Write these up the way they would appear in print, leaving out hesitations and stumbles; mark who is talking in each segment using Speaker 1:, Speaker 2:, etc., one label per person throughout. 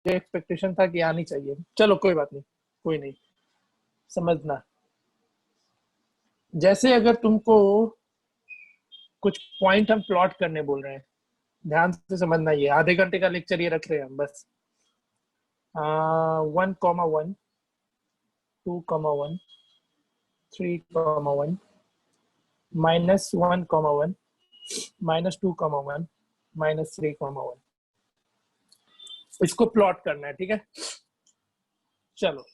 Speaker 1: Expectation था कि आनी चाहिए। चलो कोई बात नहीं, कोई नहीं, समझना। जैसे अगर तुमको कुछ पॉइंट हम प्लॉट करने बोल रहे हैं, ध्यान से समझना, ये आधे घंटे का लेक्चर ये रख रहे हैं हम बस। 1,1, 2,1, 3,1, -1,1, -2,1, -3,1, इसको प्लॉट करना है, ठीक है। चलो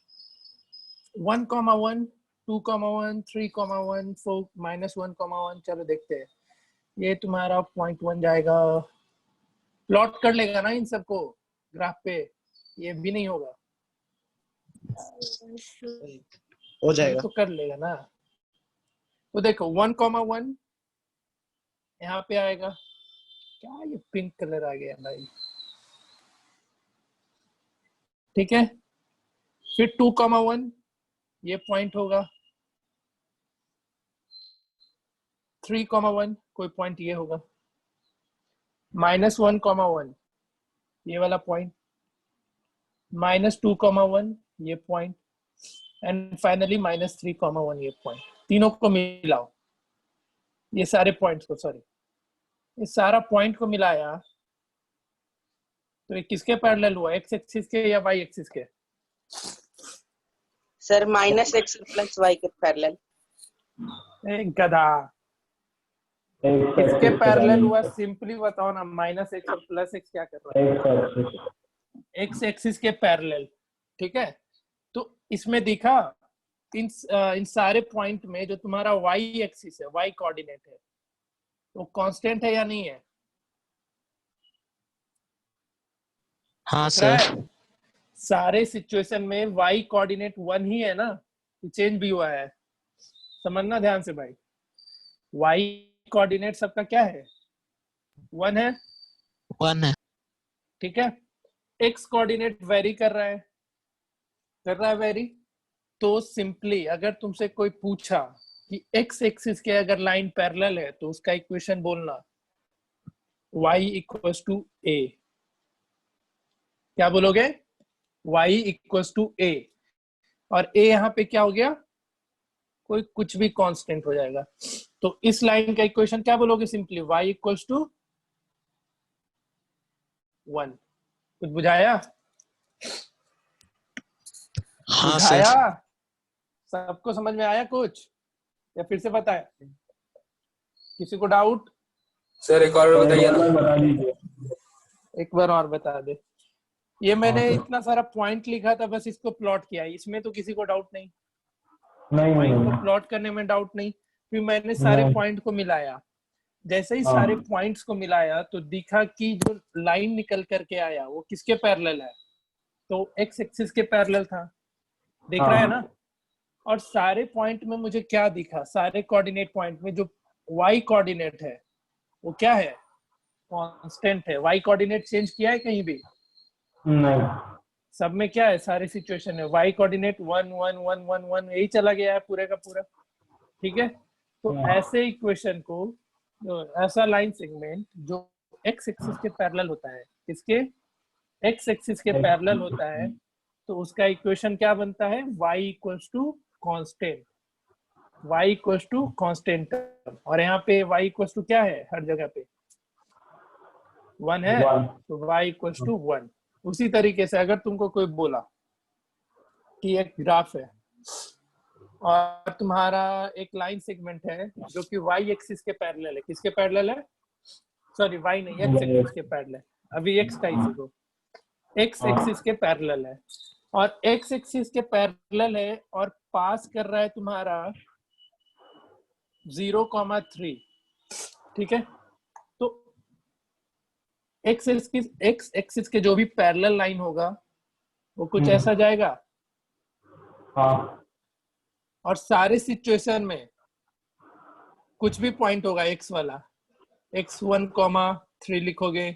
Speaker 1: 1,1, 2,1, 3,1, 4, -1,1, चलो देखते हैं। ये तुम्हारा 0.1 जाएगा, प्लॉट कर लेगा ना इन सबको ग्राफ पे, ये भी नहीं होगा,
Speaker 2: हो जाएगा
Speaker 1: तो कर लेगा ना। तो देखो 1,1 यहाँ पे आएगा, क्या ये पिंक कलर आ गया भाई, ठीक है। फिर 2,1 ये पॉइंट होगा, 3,1 कोई पॉइंट ये होगा, -1,1 ये वाला पॉइंट, -2,1 ये पॉइंट, एंड फाइनली -3,1 ये पॉइंट। तीनों को मिलाओ, ये सारे पॉइंट्स को, सॉरी ये सारा पॉइंट को मिलाया तो ये किसके पैरेलल हुआ, एक्स एक्सिस के या वाई एक्सिस के?
Speaker 3: सर -x + y के पैरेलल।
Speaker 1: एक गधा, किसके पैरेलल हुआ सिंपली बताओ ना। -x और +x क्या कर रहा है, एक्स एक्सिस के पैरेलल, ठीक है। तो इसमें दिखा इन सारे पॉइंट में जो तुम्हारा वाई एक्सिस है, वाई कोऑर्डिनेट है, तो कांस्टेंट है या नहीं है?
Speaker 2: हाँ सर।
Speaker 1: सारे सिचुएशन में वाई कोऑर्डिनेट 1 ही है ना, चेंज भी हुआ है, समझना ध्यान से भाई। वाई कोऑर्डिनेट सबका क्या है, 1 है,
Speaker 2: 1 है,
Speaker 1: ठीक है। एक्स कोऑर्डिनेट वेरी कर रहा है वेरी, तो सिंपली अगर तुमसे कोई पूछा कि एक्स एक्सिस के अगर लाइन पैरेलल है तो उसका इक्वेशन बोलना y = a, क्या बोलोगे, y = a, और a यहाँ पे क्या हो गया, कोई कुछ भी कांस्टेंट हो जाएगा। तो इस लाइन का इक्वेशन क्या बोलोगे, सिंपली y = 1। कुछ बुझाया?
Speaker 2: हाँ
Speaker 1: बुझाया?
Speaker 2: सर।
Speaker 1: सबको समझ में आया कुछ, या फिर से बताया? किसी को डाउट?
Speaker 4: सर एक और बताइए ना।
Speaker 1: एक बार और बता दे। ये मैंने इतना सारा पॉइंट लिखा था, बस इसको प्लॉट किया, इसमें तो किसी को डाउट नहीं? पॉइंट को प्लॉट करने में डाउट नहीं। फिर मैंने सारे पॉइंट को मिलाया, जैसे ही सारे पॉइंट्स को मिलाया तो दिखा कि जो लाइन निकल करके आया वो किसके पैरेलल है, तो एक्स एक्सिस के पैरेलल था, दिख रहा है ना। और सारे पॉइंट में मुझे क्या दिखा, सारे कोऑर्डिनेट पॉइंट में जो वाई कोऑर्डिनेट है वो क्या है, कांस्टेंट है। वाई कोऑर्डिनेट चेंज किया है कहीं भी?
Speaker 5: नहीं।
Speaker 1: सब में क्या है, सारे सिचुएशन है वाई कोऑर्डिनेट 1 1 1 1 1 यही चला गया है पूरे का पूरा, ठीक है। तो ऐसे इक्वेशन को, ऐसा लाइन सेगमेंट जो एक्स एक्सिस के पैरेलल होता है, किसके, एक्स एक्सिस के पैरेलल होता है, तो उसका इक्वेशन क्या बनता है, y = कांस्टेंट, y = कांस्टेंट। और यहाँ पे y = क्या है, हर जगह पे 1 है, तो y = 1। उसी तरीके से अगर तुमको कोई बोला कि एक ग्राफ है और तुम्हारा एक लाइन सेगमेंट है जो कि y एक्सिस के पैरेलल है, किसके पैरेलल है, सॉरी y नहीं, x एक्सिस के पैरेलल, अभी x का ही सीखो, x एक्सिस के पैरेलल है, और x एक्सिस के पैरेलल है और पास कर रहा है तुम्हारा 0,3, ठीक है। तो x एक्सिस के जो भी पैरेलल लाइन होगा वो कुछ ऐसा जाएगा, और सारे सिचुएशन में कुछ भी पॉइंट होगा x वाला, x1,3 लिखोगे,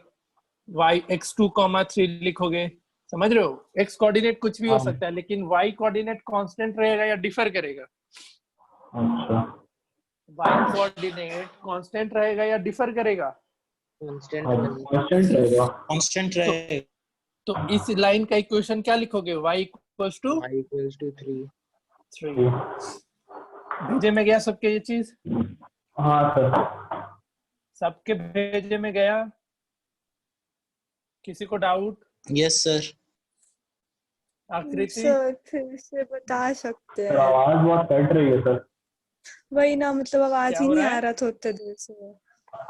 Speaker 1: x2,3 लिखोगे, समझ रहे हो। x कोऑर्डिनेट कुछ भी हो सकता है, लेकिन y कोऑर्डिनेट कांस्टेंट रहेगा या डिफर करेगा? y कोऑर्डिनेट कांस्टेंट रहेगा या डिफर करेगा?
Speaker 3: कांस्टेंट
Speaker 2: कांस्टेंट रहेगा।
Speaker 3: कांस्टेंट रहेगा।
Speaker 1: तो इस लाइन का इक्वेशन क्या लिखोगे? y equals to
Speaker 2: y equals to 3
Speaker 1: 3। भेजे में गया सबके ये चीज?
Speaker 5: हाँ सर।
Speaker 1: सबके भेजे में गया? किसी को डाउट?
Speaker 2: yes sir
Speaker 1: आकृति?
Speaker 6: सर फिर से बता सकते
Speaker 5: सर
Speaker 6: हैं?
Speaker 5: आवाज बहुत कट रही है सर।
Speaker 6: वही ना, मतलब आवाज
Speaker 1: क्या
Speaker 6: ही
Speaker 1: हो
Speaker 6: नहीं
Speaker 1: रहा है?
Speaker 6: आ रहा था उतने देर से।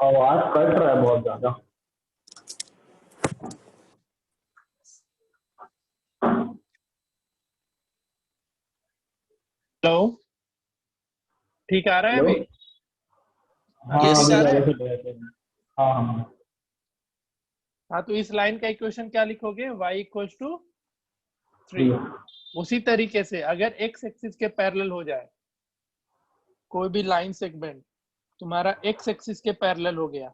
Speaker 5: आवाज कट रहा है बहुत ज्यादा।
Speaker 1: हेलो, ठीक आ रहा है
Speaker 5: हेलो?
Speaker 1: अभी?
Speaker 5: हाँ
Speaker 2: Yes,
Speaker 5: अभी
Speaker 2: sir.
Speaker 5: पहले से गए थे। हाँ हाँ
Speaker 1: हाँ, तो इस लाइन का इक्वेशन क्या लिखोगे? y equals to 3।
Speaker 5: ठीक।
Speaker 1: उसी तरीके से अगर x एक्सिस के पैरेलल हो जाए कोई भी लाइन सेगमेंट, तुम्हारा x एक्सिस के पैरेलल हो गया,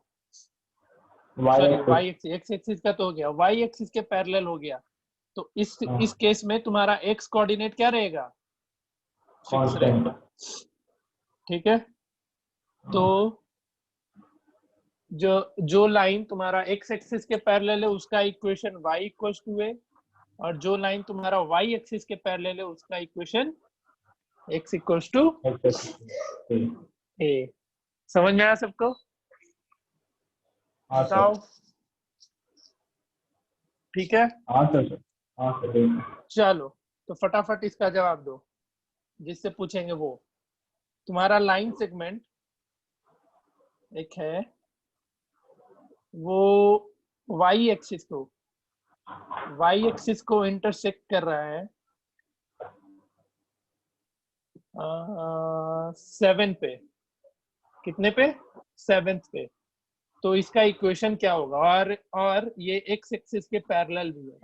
Speaker 1: sorry y axis, x axis का तो हो गया, y एक्सिस के पैरेलल हो गया, तो इस केस में तुम्हारा x कोऑर्डिनेट क्या रहेगा? फिक्स रहेगा। ठीक है, तो जो लाइन तुम्हारा x एक्सिस के पैरेलल है उसका equation y equals to a, और जो लाइन तुम्हारा y एक्सिस के पैरेलल है उसका equation x equals to a। समझ में आया सबको?
Speaker 5: हाँ
Speaker 1: बताओ,
Speaker 5: सर।
Speaker 1: ठीक है?
Speaker 5: हाँ सर। हाँ सर ठीक है।
Speaker 1: चलो तो फटाफट इसका जवाब दो, जिससे पूछेंगे वो। तुम्हारा लाइन सेगमेंट एक है, वो y एक्सिस को इंटरसेक्ट कर रहा है 7 पे। कितने पे? 7 पे। तो इसका इक्वेशन क्या होगा? और ये x एक्सिस के पैरेलल भी है,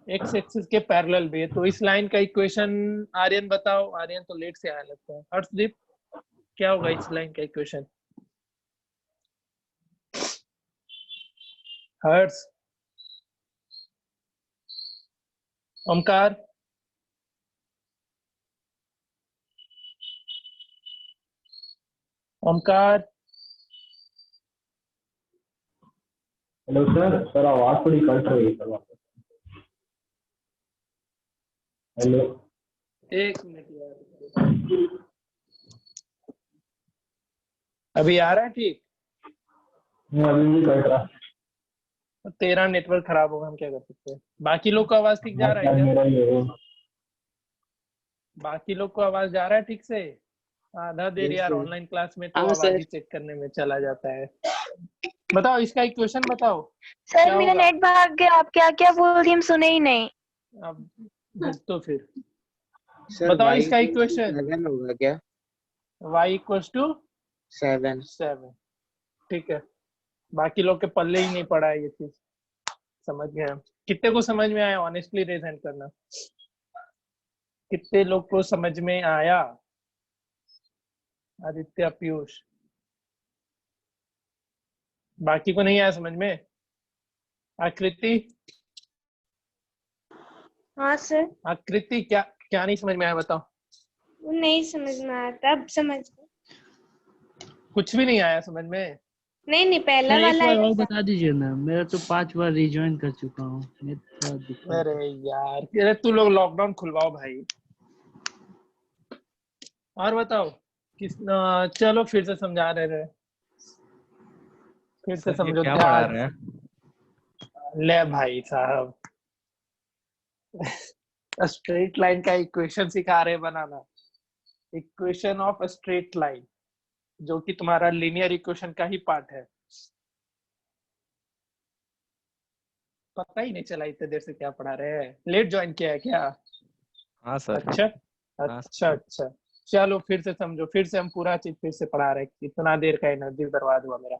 Speaker 1: x एक्सिस के पैरेलल भी है, तो इस लाइन का इक्वेशन आर्यन बताओ। आर्यन तो लेट से आया लगता है। हर्षदीप, क्या होगा इस लाइन का equation? Harsh, Omkar, Omkar,
Speaker 5: hello sir. Sir आवाज थोड़ी कट रही है सर वापस। हेलो?
Speaker 1: एक मिनट यार, अभी आ रहा है ठीक?
Speaker 5: अभी भी कट रहा है।
Speaker 1: तेरा नेटवर्क खराब होगा, हम क्या कर सकते हैं। बाकी लोग को आवाज ठीक जा रहा है क्या?
Speaker 5: मेरा ही है।
Speaker 1: बाकी लोग को आवाज जा रहा है ठीक से? आधा देर
Speaker 2: Yes,
Speaker 1: यार
Speaker 2: sir.
Speaker 1: ऑनलाइन क्लास में तो
Speaker 2: हाँ,
Speaker 1: आवाज
Speaker 2: sir.
Speaker 1: ही चेक करने में चला जाता है। बताओ इसका इक्वेशन बताओ।
Speaker 7: सर
Speaker 1: क्या
Speaker 7: मेरा
Speaker 1: होगा?
Speaker 7: नेट भाग गया, आप क्या क्या बोल रही हम सुने ही नहीं।
Speaker 1: अब तो फिर
Speaker 2: Sir,
Speaker 1: बताओ
Speaker 2: y
Speaker 1: इसका
Speaker 2: equals to
Speaker 1: इक्वेशन।
Speaker 2: 7 होगा क्या?
Speaker 1: y equals to
Speaker 2: 7
Speaker 1: 7। ठीक है, बाकी लोग के पल्ले ही नहीं पड़ा है ये चीज। समझ गए हम? कितने को समझ में आया? ऑनेस्टली रेज हैंड करना। कितने लोग को समझ में आया? आदित्य, पीयूष, बाकी को नहीं आया समझ में? आकृति,
Speaker 8: हाँ सर,
Speaker 1: आकृति क्या क्या नहीं समझ में आया बताओ?
Speaker 8: वो नहीं समझ में आया था, अब समझ गए।
Speaker 1: कुछ भी नहीं आया समझ में?
Speaker 8: नहीं नहीं, पहला
Speaker 9: सर एक
Speaker 8: वाला
Speaker 9: बार
Speaker 8: ही
Speaker 9: और
Speaker 8: था।
Speaker 9: बता दीजिए ना, मेरा तो 5 बार रिज्वाइन कर चुका हूँ। नेट थोड़ा दिक्कत है।
Speaker 1: अरे यार, अरे तू लोग लॉकडाउन खुलवाओ भाई। और बताओ चलो फिर से समझा रहे। फिर से समझो
Speaker 10: क्या पढ़ा
Speaker 1: ध्यान।
Speaker 10: रहे हैं?
Speaker 1: ले भाई साहब, स्ट्रेट लाइन का इक्वेशन सिखा रहे बनाना। इक्वेशन ऑफ स्ट्रेट लाइन, जो कि तुम्हारा लीनियर इक्वेशन का ही पार्ट है। पता ही नहीं चला इतने देर से क्या पढ़ा रहे हैं। लेट ज्वाइन किया है क्या?
Speaker 10: हाँ सर।
Speaker 1: अच्छा
Speaker 10: हाँ।
Speaker 1: अच्छा अच्छा, चलो फिर से समझो। फिर से हम पूरा चीज फिर से पढ़ा रहे हैं। इतना देर का एनर्जी बर्बाद हुआ मेरा।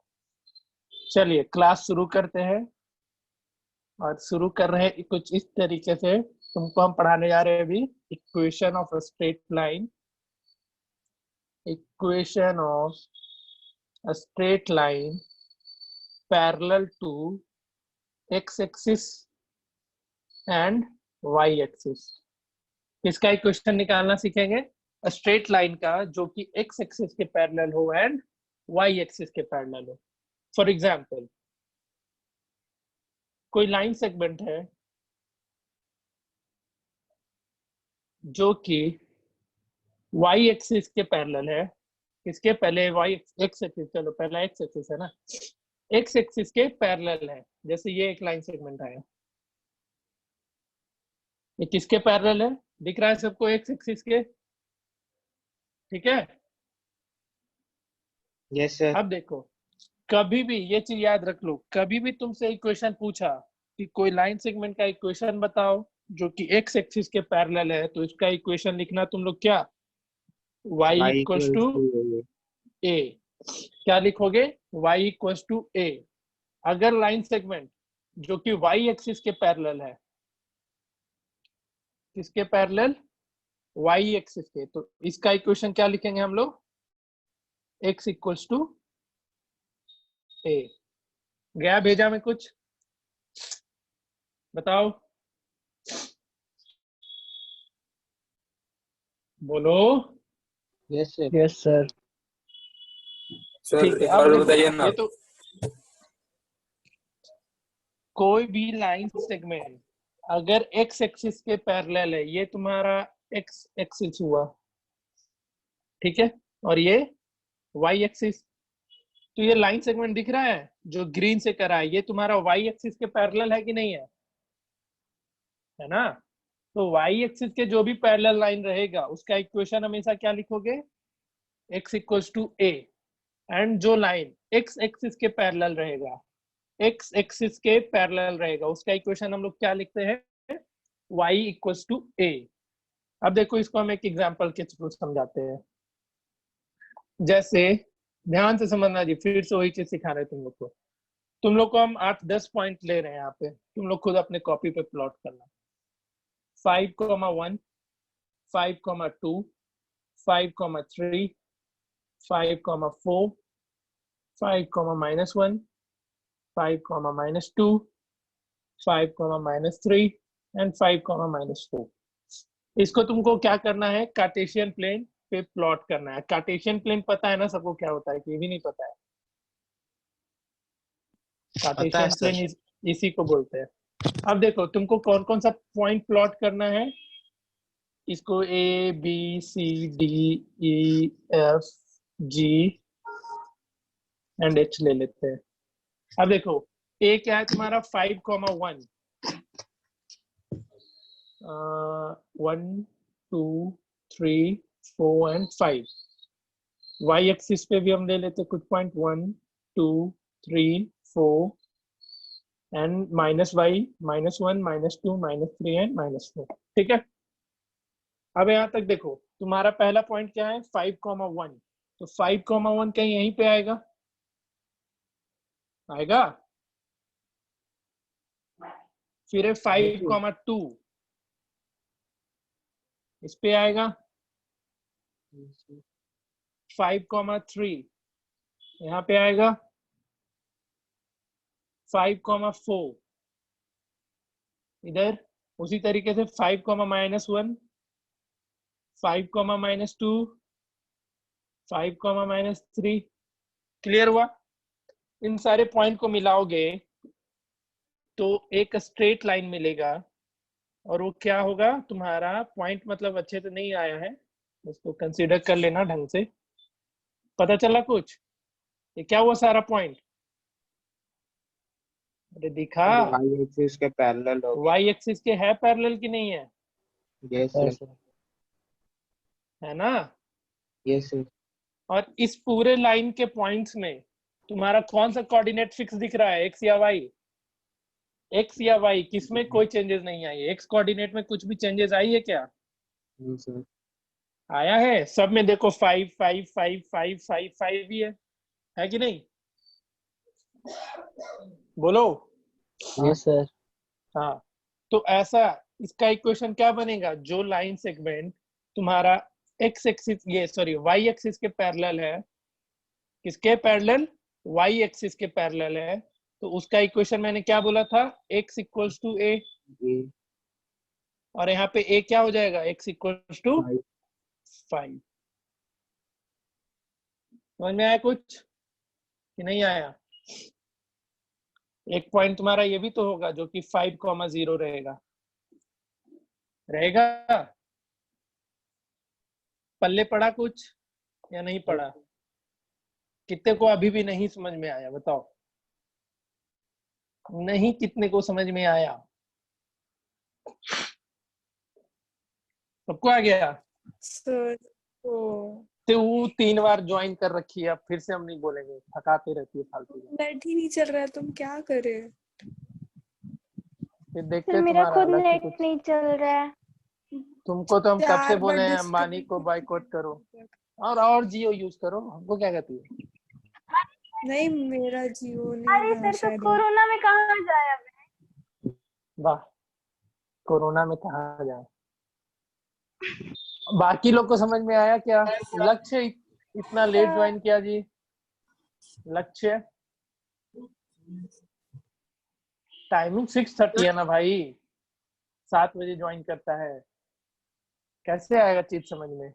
Speaker 1: चलिए क्लास शुरू करते हैं, और शुरू कर रहे हैं कुछ इस तरीके से। तुमको हम पढ़ाने जा रहे हैं अभी equation of a straight line. Equation of a straight line parallel to x axis and y axis. इसका इक्वेशन निकालना सीखेंगे स्ट्रेट लाइन का, जो कि x एक्सिस के पैरेलल हो एंड y एक्सिस के पैरेलल हो। फॉर एग्जांपल कोई लाइन सेगमेंट है जो कि y एक्सिस के पैरेलल है, किसके पहले y x एक्सिस, चलो पहला x एक्सिस है ना, x एक्सिस के पैरेलल है। जैसे ये एक लाइन सेगमेंट आया, ये किसके पैरेलल है, दिख रहा है सबको, x एक्सिस के, ठीक है।
Speaker 2: Yes sir.
Speaker 1: अब देखो, कभी भी ये चीज याद रख लो, कभी भी तुमसे इक्वेशन पूछा कि कोई लाइन सेगमेंट का इक्वेशन बताओ जो कि x एक्सिस के पैरेलल है, तो इसका इक्वेशन लिखना तुम लोग क्या, y इक्वल्स टू a। क्या लिखोगे, y इक्वल्स टू a। अगर लाइन सेगमेंट जो कि y एक्सिस के पैरेलल है, किसके पैरेलल, y एक्सिस के, तो इसका इक्वेशन क्या लिखेंगे हम लोग, x इक्वल्स टू a। गया भेजा में कुछ, बताओ, बोलो।
Speaker 2: Yes sir.
Speaker 9: Yes sir.
Speaker 4: Sir
Speaker 1: ठीक है,
Speaker 4: एक
Speaker 1: अब
Speaker 4: और
Speaker 1: देखो,
Speaker 4: बताइए ना।
Speaker 1: ये तो कोई भी लाइन सेगमेंट अगर x एक्सिस के पैरेलल है, ये तुम्हारा x एक्सिस हुआ, ठीक है, और ये y एक्सिस, तो ये लाइन सेगमेंट दिख रहा है जो ग्रीन से करा है, ये तुम्हारा y एक्सिस के पैरेलल है कि नहीं है ना। तो y एक्सिस के जो भी पैरेलल लाइन रहेगा उसका इक्वेशन हमेशा क्या लिखोगे, x equals to a। And जो लाइन x एक्सिस के पैरेलल रहेगा, x एक्सिस के पैरेलल रहेगा, उसका इक्वेशन हम लोग क्या लिखते हैं, y इक्वल्स टू a। अब देखो, इसको हम एक एग्जांपल के थ्रू समझाते हैं। जैसे ध्यान से समझना जी, फिर से वही चीज सिखा रहे हैं तुम लोग को हम 8-10 पॉइंट ले रहे हैं यहाँ पे, तुम लोग खुद अपने कॉपी पे प्लॉट करना। 5,1, 5,2, 5,3, 5,4, 5,-1, 5,-2, 5,-3 एंड 5,-4। इसको तुमको क्या करना है, कार्टेशियन प्लेन पे प्लॉट करना है। कार्टेशियन प्लेन पता है ना सबको क्या होता है, कि भी नहीं पता है। कार्टेशियन प्लेन इसी को बोलते हैं। अब देखो, तुमको कौन कौन सा पॉइंट प्लॉट करना है, इसको A B C D E F G and H ले लेते हैं। अब देखो, A क्या है तुम्हारा, 5,1, 1 2 3 4 एंड 5। y एक्सिस पे भी हम ले लेते कुछ पॉइंट, 1 2 3 4 एंड -y, -1 -2 -3 एंड -4, ठीक है। अब यहाँ तक देखो, तुम्हारा पहला पॉइंट क्या है, 5,1, तो 5,1 कहीं यहीं पे आएगा, फिर है 5,2, इस पे आएगा, 5,3 यहाँ पे आएगा, 5,4 इधर, उसी तरीके से 5,-1, 5,-2, 5,-3। क्लियर हुआ। इन सारे पॉइंट को मिलाओगे तो एक स्ट्रेट लाइन मिलेगा, और वो क्या होगा तुम्हारा पॉइंट, मतलब अच्छे से नहीं आया है, उसको कंसीडर कर लेना ढंग से। पता चला कुछ, ये क्या हुआ सारा पॉइंट, अरे दिखा,
Speaker 2: y एक्सिस के पैरेलल हो गया।
Speaker 1: y एक्सिस के है पैरेलल कि नहीं है,
Speaker 2: यस सर।
Speaker 1: है ना।
Speaker 2: Yes sir.
Speaker 1: और इस पूरे लाइन के पॉइंट्स में तुम्हारा कौन सा कोऑर्डिनेट फिक्स दिख रहा है, x या y, x या y, किसमें कोई चेंजेस नहीं आई है, x कोऑर्डिनेट में कुछ भी चेंजेस आई है क्या,
Speaker 2: सर।
Speaker 1: आया है, सब में देखो 5 5 5 5 5 5 ही है कि नहीं, बोलो।
Speaker 2: Yes sir.
Speaker 1: हाँ, तो ऐसा इसका इक्वेशन क्या बनेगा, जो लाइन सेगमेंट तुम्हारा x एक्सिस, ये सॉरी y एक्सिस के पैरेलल है, किसके पैरेलल, y एक्सिस के पैरेलल है, तो उसका इक्वेशन मैंने क्या बोला था, x इक्वल्स टू a, और यहाँ पे a क्या हो जाएगा, x इक्वल्स टू 5। समझ में आया कुछ कि नहीं आया, एक पॉइंट तुम्हारा ये भी तो होगा जो कि 5,0 रहेगा रहेगा। पल्ले पड़ा कुछ या नहीं पड़ा? कितने को अभी भी नहीं समझ में आया बताओ? नहीं, कितने को समझ में आया? सबको आ गया?
Speaker 6: सर ओ
Speaker 1: तो वो 3 बार ज्वाइन कर रखी है, अब फिर से हम नहीं बोलेंगे, थकाते रहती है फालतू में।
Speaker 6: नेट ही नहीं चल रहा है, तुम क्या करें?
Speaker 1: फिर देखते
Speaker 7: सर
Speaker 1: हैं
Speaker 7: मेरा
Speaker 1: तुम्हारा
Speaker 7: खुद
Speaker 1: अलग से
Speaker 7: नेट
Speaker 1: कुछ।
Speaker 7: नहीं चल रहा है।
Speaker 1: तुमको तो हम कब से
Speaker 6: 4
Speaker 1: बोले
Speaker 6: बार
Speaker 1: हैं अंबानी को बाइकआउट करो और जियो यूज करो, हमको क्या कहती है?
Speaker 6: नहीं, मेरा जियो नहीं
Speaker 7: अरे
Speaker 6: रहा
Speaker 7: सर तो
Speaker 6: शायद।
Speaker 7: कोरोना में कहाँ जाया मैं?
Speaker 1: वाह, कोरोना में कहाँ जाए। बाकी लोग को समझ में आया क्या? लक्ष्य इतना लेट ज्वाइन किया जी? लक्ष्य टाइमिंग 6:30 है ना भाई, 7 बजे ज्वाइन करता है, कैसे आएगा चीज समझ में?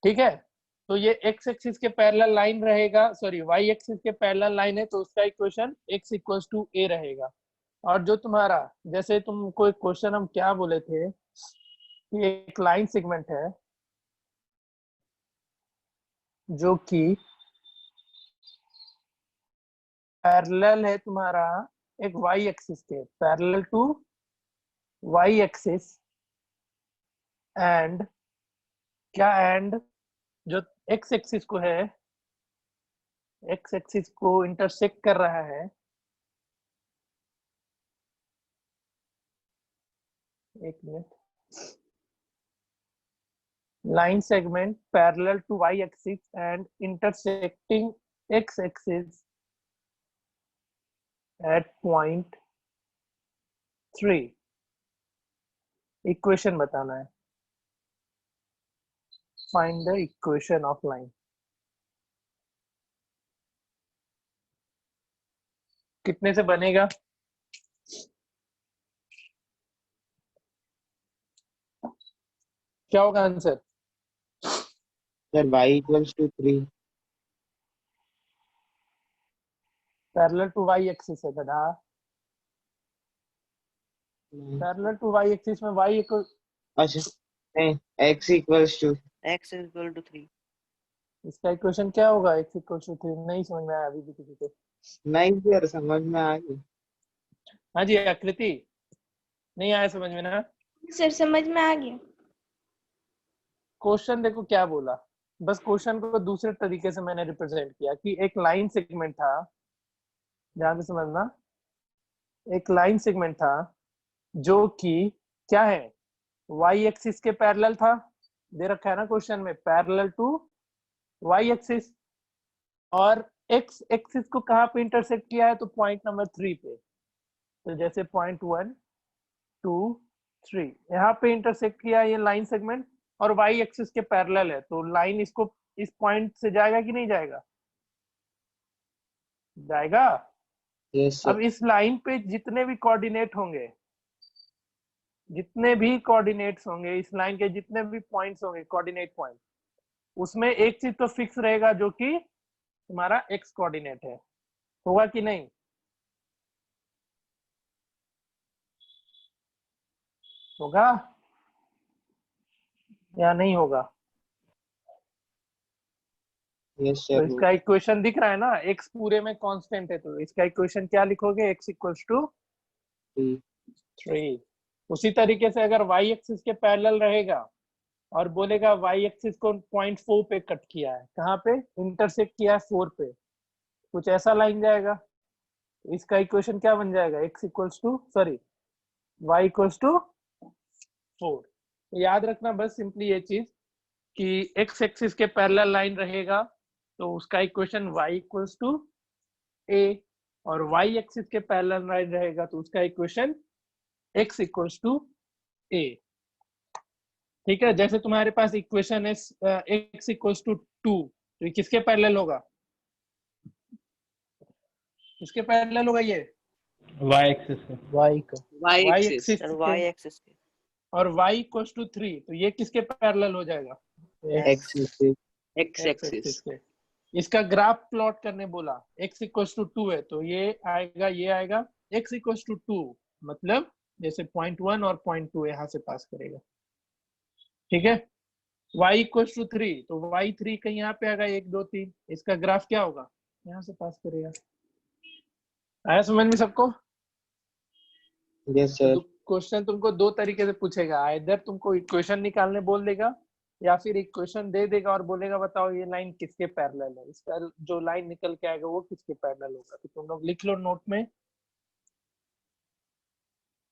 Speaker 1: ठीक है, तो ये x एक्सिस के पैरेलल लाइन रहेगा, सॉरी y एक्सिस के पैरेलल लाइन है, तो उसका equation x equals to a रहेगा। और जो तुम्हारा, जैसे तुमको एक क्वेश्चन हम क्या बोले थे कि एक लाइन सेगमेंट है जो कि पैरेलल है तुम्हारा एक y एक्सिस के, parallel to y axis, and क्या, एंड जो x एक्सिस को है, x एक्सिस को इंटरसेक्ट कर रहा है, एक minute, line segment parallel to y axis and intersecting x axis at point 3। Equation बताना है, find the equation of line। कितने से बनेगा? क्या होगा answer?
Speaker 2: Sir, y equals to 3.
Speaker 1: Parallel to y axis है गधा, पैरेलल टू y एक्सिस में y इक्वल,
Speaker 2: अच्छा नहीं, x equals to
Speaker 3: X is equal to 3.
Speaker 1: इसका इक्वेशन क्या होगा? x equal to 3। नहीं समझ में आया अभी भी किसी को?
Speaker 2: नहीं सर, समझ में आ गई।
Speaker 1: हाँ जी आकृति, नहीं आया समझ में ना?
Speaker 8: सर समझ में आ गया।
Speaker 1: क्वेश्चन देखो क्या बोला, बस क्वेश्चन को दूसरे तरीके से मैंने रिप्रेजेंट किया कि एक लाइन सेगमेंट था, ध्यान से समझना, एक लाइन सेगमेंट था जो कि क्या है, y एक्सिस के पैरेलल था, दे रखा है ना क्वेश्चन में, पैरेलल टू y एक्सिस, और x एक्सिस को कहाँ पे इंटरसेक्ट किया है? तो पॉइंट नंबर 3 पे। तो जैसे पॉइंट 1 2 3 यहाँ पे इंटरसेक्ट किया ये लाइन सेगमेंट, और y एक्सिस के पैरेलल है, तो लाइन इसको इस पॉइंट से जाएगा कि नहीं जाएगा? जाएगा।
Speaker 2: Yes sir.
Speaker 1: अब इस लाइन पे जितने भी कोऑर्डिनेट होंगे, जितने भी कोऑर्डिनेट्स होंगे, इस लाइन के जितने भी पॉइंट्स होंगे, कोऑर्डिनेट पॉइंट, उसमें एक चीज तो फिक्स रहेगा जो कि तुम्हारा x कोऑर्डिनेट है, होगा कि नहीं? होगा या नहीं होगा?
Speaker 2: Yes
Speaker 1: तो
Speaker 2: sir.
Speaker 1: इसका इक्वेशन दिख रहा है ना, x पूरे में कांस्टेंट है, तो इसका इक्वेशन क्या लिखोगे? x equals to 3। उसी तरीके से अगर y एक्सिस के पैरेलल रहेगा और बोलेगा y एक्सिस को पॉइंट 4 पे कट किया है, कहाँ पे इंटरसेक्ट किया है? 4 पे, कुछ ऐसा लाइन जाएगा, इसका इक्वेशन क्या बन जाएगा? x equals to, sorry, y equals to 4। तो याद रखना बस सिंपली ये चीज कि x एक्सिस के पैरेलल लाइन रहेगा तो उसका equation y equals to a, और y एक्सिस के पैरेलल लाइन रहेगा तो उसका equation x equals to a। ठीक है, जैसे तुम्हारे पास इक्वेशन है x इक्वल्स टू 2, तो ये किसके पैरेलल होगा? किसके पैरेलल होगा ये?
Speaker 5: y एक्सिस से।
Speaker 2: Y का
Speaker 3: Y
Speaker 1: y
Speaker 3: axis.
Speaker 1: Axis
Speaker 3: Sir, Y axis.
Speaker 1: और y इक्वल्स टू 3, तो ये किसके पैरेलल हो जाएगा?
Speaker 2: x axis.
Speaker 3: X axis.
Speaker 1: के। इसका ग्राफ प्लॉट करने बोला, x इक्वल्स टू 2 है तो ये आएगा x इक्वल्स टू 2, मतलब जैसे 0.1 और 0.2 यहाँ से पास करेगा, ठीक है। y इक्वल्स टू 3 तो y3 कहीं यहाँ पे आएगा 1 2 3, इसका ग्राफ क्या होगा, यहाँ से पास करेगा। आया समझ में सबको?
Speaker 2: Yes sir.
Speaker 1: क्वेश्चन तुमको दो तरीके से पूछेगा, आइदर तुमको इक्वेशन निकालने बोल देगा या फिर इक्वेशन दे देगा और बोलेगा बताओ ये लाइन किसके पैरेलल है, इसका जो लाइन निकल के आएगा वो किसके पैरेलल होगा। तो तुम लोग लिख लो नोट में,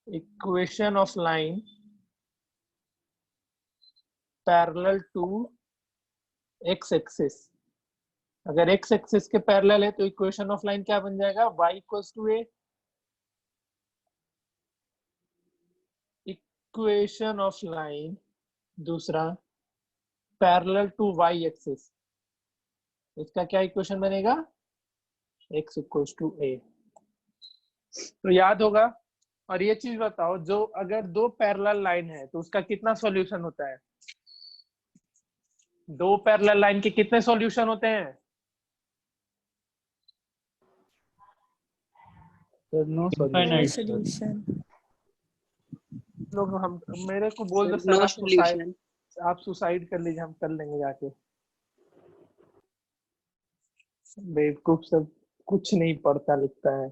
Speaker 1: equation of line parallel to X axis. अगर एक्स एक्सिस के पैरेलल है तो इक्वेशन ऑफ लाइन क्या बन जाएगा, y equals to a। Equation of line दूसरा पैरेलल टू y एक्सिस, इसका क्या इक्वेशन बनेगा, x इक्वल्स टू a। तो याद होगा। और ये चीज बताओ, जो अगर दो पैरेलल लाइन है तो उसका कितना सॉल्यूशन होता है, दो पैरेलल लाइन के कितने सॉल्यूशन होते हैं?
Speaker 9: No
Speaker 6: Infinite
Speaker 9: solution.
Speaker 6: solution.
Speaker 1: लोग हम मेरे को बोल दो
Speaker 3: No
Speaker 1: सर
Speaker 3: solution.
Speaker 1: आप सुसाइड कर लीजिए, हम कर लेंगे जाके। बेवकूफ सब कुछ नहीं पढ़ता लिखता है,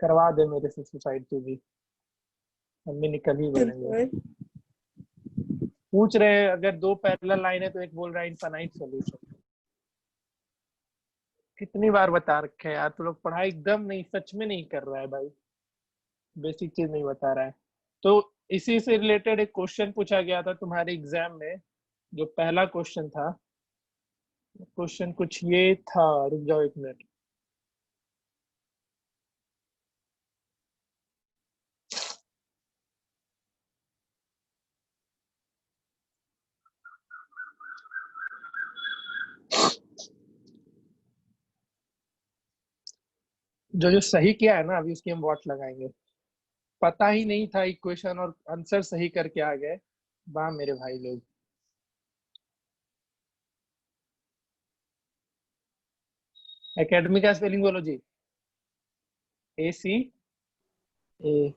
Speaker 1: करवा दे मेरे से सुसाइड तू भी, हम भी निकल ही बोलेंगे। पूछ रहे हैं अगर दो पैरेलल लाइन है तो एक बोल रहा है इनफाइनाइट सॉल्यूशन। कितनी बार बता रखे हैं यार, तू लोग पढ़ाई एकदम नहीं, सच में नहीं कर रहा है भाई, बेसिक चीज नहीं बता रहा है। तो इसी से रिलेटेड एक क्वेश्चन पूछा गया था तुम्हारे एग्जाम में, जो पहला क्वेश्चन था, क्वेश्चन कुछ ये था, रुक जाओ एक मिनट। जो जो सही किया है ना अभी उसकी हम वॉट लगाएंगे। पता ही नहीं था इक्वेशन और आंसर सही करके आ गए, वाह मेरे भाई लोग। एकेडमी का स्पेलिंग बोलो जी, AC
Speaker 11: ACADEMY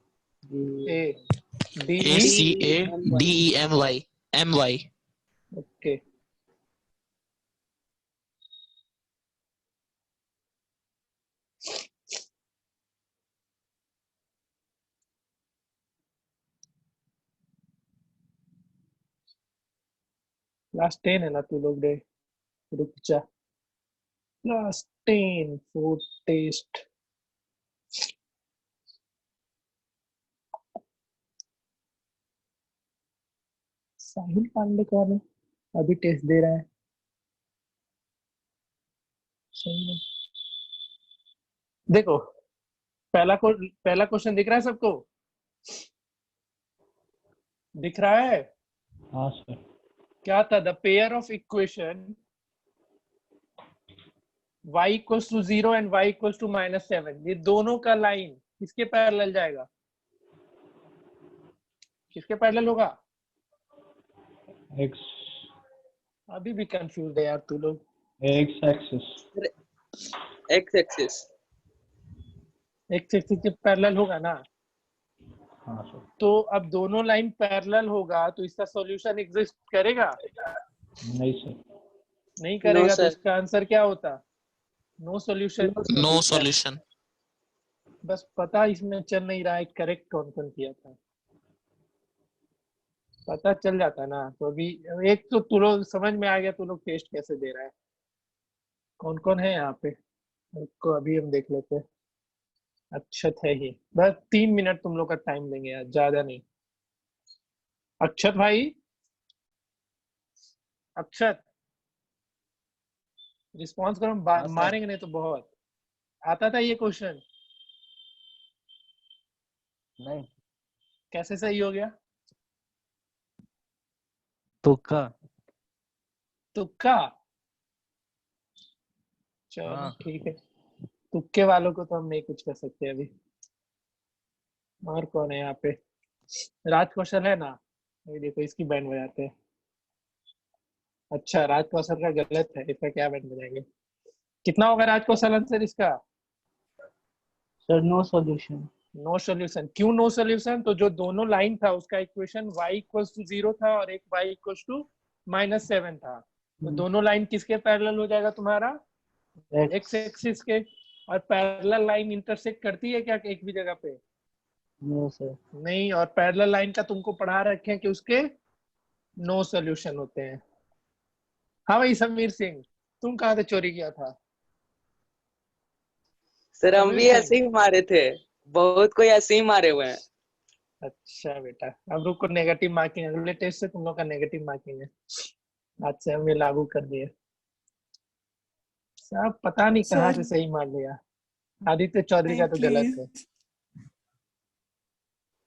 Speaker 1: ओके। क्लास 10 है ना तू लोग रे, रुक जा। Class 10 food test. Sahil Pandey कौन है, अभी टेस्ट दे रहा है, सही है। देखो पहला क्वेश्चन दिख रहा है सबको, दिख रहा है?
Speaker 5: हाँ सर।
Speaker 1: क्या था, the pair of equation y equals to 0 and y equals to -7, ये दोनों का लाइन किसके पैरेलल जाएगा, किसके पैरेलल होगा?
Speaker 5: एक्स
Speaker 1: अभी भी कंफ्यूज है यार तू लोग।
Speaker 5: X axis.
Speaker 3: X axis.
Speaker 1: X axis के पैरेलल होगा ना।
Speaker 5: हाँ सर।
Speaker 1: तो अब दोनों लाइन पैरेलल होगा तो इसका सॉल्यूशन एग्जिस्ट करेगा?
Speaker 5: नहीं सर।
Speaker 1: नहीं करेगा।
Speaker 3: No,
Speaker 1: तो
Speaker 3: sir.
Speaker 1: इसका आंसर क्या होता, नो सॉल्यूशन।
Speaker 11: No solution.
Speaker 1: बस पता इसमें चल नहीं रहा है करेक्ट कौन कौन किया था, पता चल जाता ना। तो अभी एक तो तू लोग समझ में आ गया, तू लोग टेस्ट कैसे दे रहा है, कौन कौन है यहाँ पे, उसको अभी हम देख लेते हैं। अक्षत है ही, बस 3 मिनट तुम लोग का टाइम देंगे यार, ज्यादा नहीं। अक्षत भाई, अक्षत रिस्पॉन्स करो, मारेंगे नहीं तो बहुत। आता था ये क्वेश्चन?
Speaker 10: नहीं।
Speaker 1: कैसे सही हो गया?
Speaker 10: तुक्का।
Speaker 1: तुक्का? चलो
Speaker 10: हाँ।
Speaker 1: ठीक है, तुक्के वालों को तो हम नहीं कुछ कर सकते अभी। और कौन है यहाँ पे, राज कौशल है ना, ये देखो इसकी बैंड बजाते हैं। अच्छा, राज कौशल का गलत है, इसका क्या बैंड बजाएंगे? कितना होगा राज कौशल आंसर इसका?
Speaker 9: Sir no solution.
Speaker 1: No solution. क्यों नो सॉल्यूशन? तो जो दोनों लाइन था उसका इक्वेशन y इक्वल्स टू 0 था और एक y इक्वल्स टू -7 था। तो दोनों लाइन किसके पैरेलल हो जाएगा तुम्हारा? x एक्सिस के। और पैरेलल लाइन इंटरसेक्ट करती है क्या एक भी जगह पे?
Speaker 9: No sir.
Speaker 1: नहीं। और पैरेलल लाइन का तुमको पढ़ा रखे हैं कि उसके नो सॉल्यूशन होते हैं। हाँ भाई समीर सिंह, तुम कहाँ से चोरी किया था?
Speaker 3: सर हम
Speaker 1: समीर
Speaker 3: भी
Speaker 1: सिंह।
Speaker 3: ऐसे ही मारे थे, बहुत कोई ऐसे ही मारे हुए हैं।
Speaker 1: अच्छा बेटा, अब रुको, नेगेटिव मार्किंग अगले टेस्ट से तुम लोग का नेगेटिव मार्किंग है, आज से हम ये लागू कर दिए। सब पता नहीं कहाँ से सही मार लिया। आदित्य चौधरी का तो गलत है।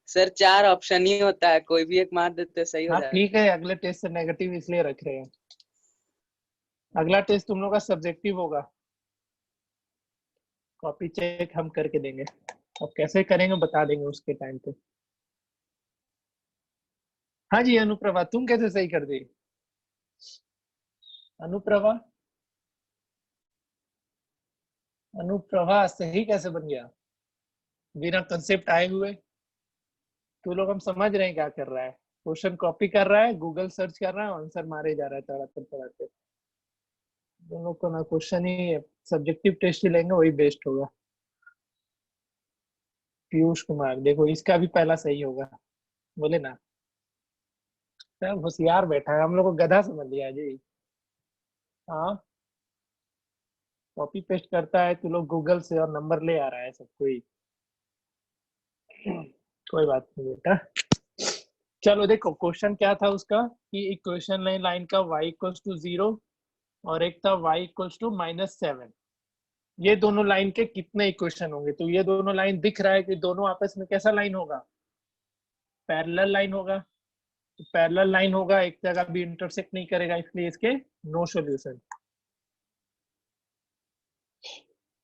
Speaker 3: सर 4 ऑप्शन ही होता है, कोई भी एक मार देते सही हो
Speaker 1: हाँ
Speaker 3: जाएगा।
Speaker 1: ठीक है, अगले टेस्ट से नेगेटिव इसलिए रख रहे हैं। अगला टेस्ट तुम लोग का सब्जेक्टिव होगा, कॉपी चेक हम करके देंगे। अब कैसे करेंगे बता देंगे उसके टाइम पे। हाँ जी अनुप्रभा, तुम कैसे सही कर दी? अनुप्रभा, अनुप्रभा सही कैसे बन गया बिना कंसेप्ट आए हुए? तो लोग हम समझ रहे हैं क्या कर रहा है। क्वेश्चन कॉपी कर रहा है, गूगल सर्च कर रहा है, आंसर मारे जा रहा है तड़ाते तड़ाते। दोनों को ना क्वेश्चन ही सब्जेक्टिव टेस्ट ही लेंगे, वही बेस्ट होगा। पीयूष कुमार, देखो इसका भी पहला सही होगा, बोले ना। सब होशियार बैठा है, हम लोग को गधा समझ लिया जी। हाँ, कॉपी पेस्ट करता है तो लोग गूगल से और नंबर ले आ रहा है सब कोई। कोई बात नहीं बेटा। चलो देखो क्वेश्चन क्या था उसका कि इक्वेशन लाइन का y इक्वल्स टू 0 और एक था y इक्वल्स टू -7। ये दोनों लाइन के कितने इक्वेशन होंगे? तो ये दोनों लाइन दिख रहा है कि दोनों आपस में कैसा लाइन होगा? पैरेलल लाइन होगा। तो पैरेलल लाइन होगा, एक जगह भी इंटरसेक्ट नहीं करेगा, इसलिए इसके नो सॉल्यूशन।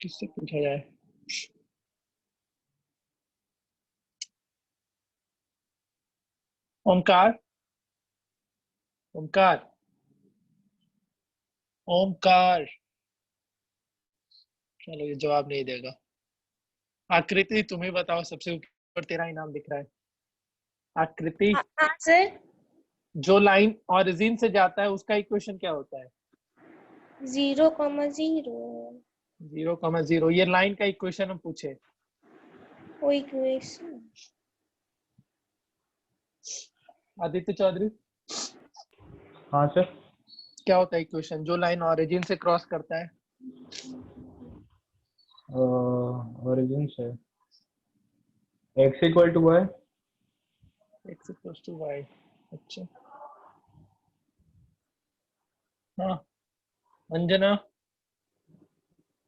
Speaker 1: किससे पूछा जाए? ओमकार, ओमकार, ओमकार, चलो ये जवाब नहीं देगा। आकृति तुम्हें बताओ, सबसे ऊपर तेरा ही नाम दिख रहा है। आकृति,
Speaker 8: सर
Speaker 1: जो लाइन ओरिजिन से जाता है उसका इक्वेशन क्या होता है?
Speaker 8: 0,0
Speaker 1: 0,0। ये लाइन का इक्वेशन हम पूछे।
Speaker 8: वो इक्वेशन।
Speaker 1: आदित्य चौधरी,
Speaker 5: हाँ सर।
Speaker 1: क्या होता है इक्वेशन जो लाइन ओरिजिन से क्रॉस करता है?
Speaker 5: ओरिजिन से x equal to y।
Speaker 1: x equals to y। अच्छा, हाँ। अंजना,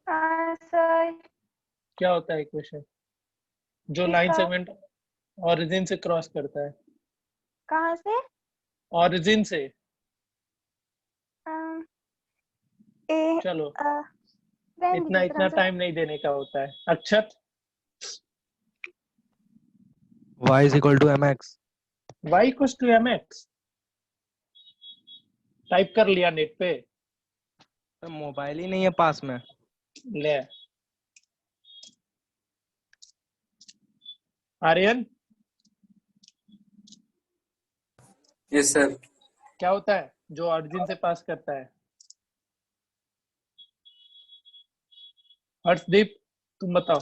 Speaker 7: हाँ सर।
Speaker 1: क्या होता है इक्वेशन जो लाइन सेगमेंट ओरिजिन से क्रॉस करता है?
Speaker 7: कहाँ से?
Speaker 1: ओरिजिन से।
Speaker 7: ए
Speaker 1: चलो
Speaker 7: रहने
Speaker 1: इतना
Speaker 7: दीजिए,
Speaker 1: इतना टाइम नहीं देने का होता है। Akshat,
Speaker 10: y is equal to mx।
Speaker 1: y equals to mx type कर लिया नेट पे?
Speaker 10: मोबाइल ही नहीं है पास में।
Speaker 1: ले आर्यन,
Speaker 4: यस सर।
Speaker 1: क्या होता है जो ओरिजिन से पास करता है? हर्षदीप, तुम बताओ।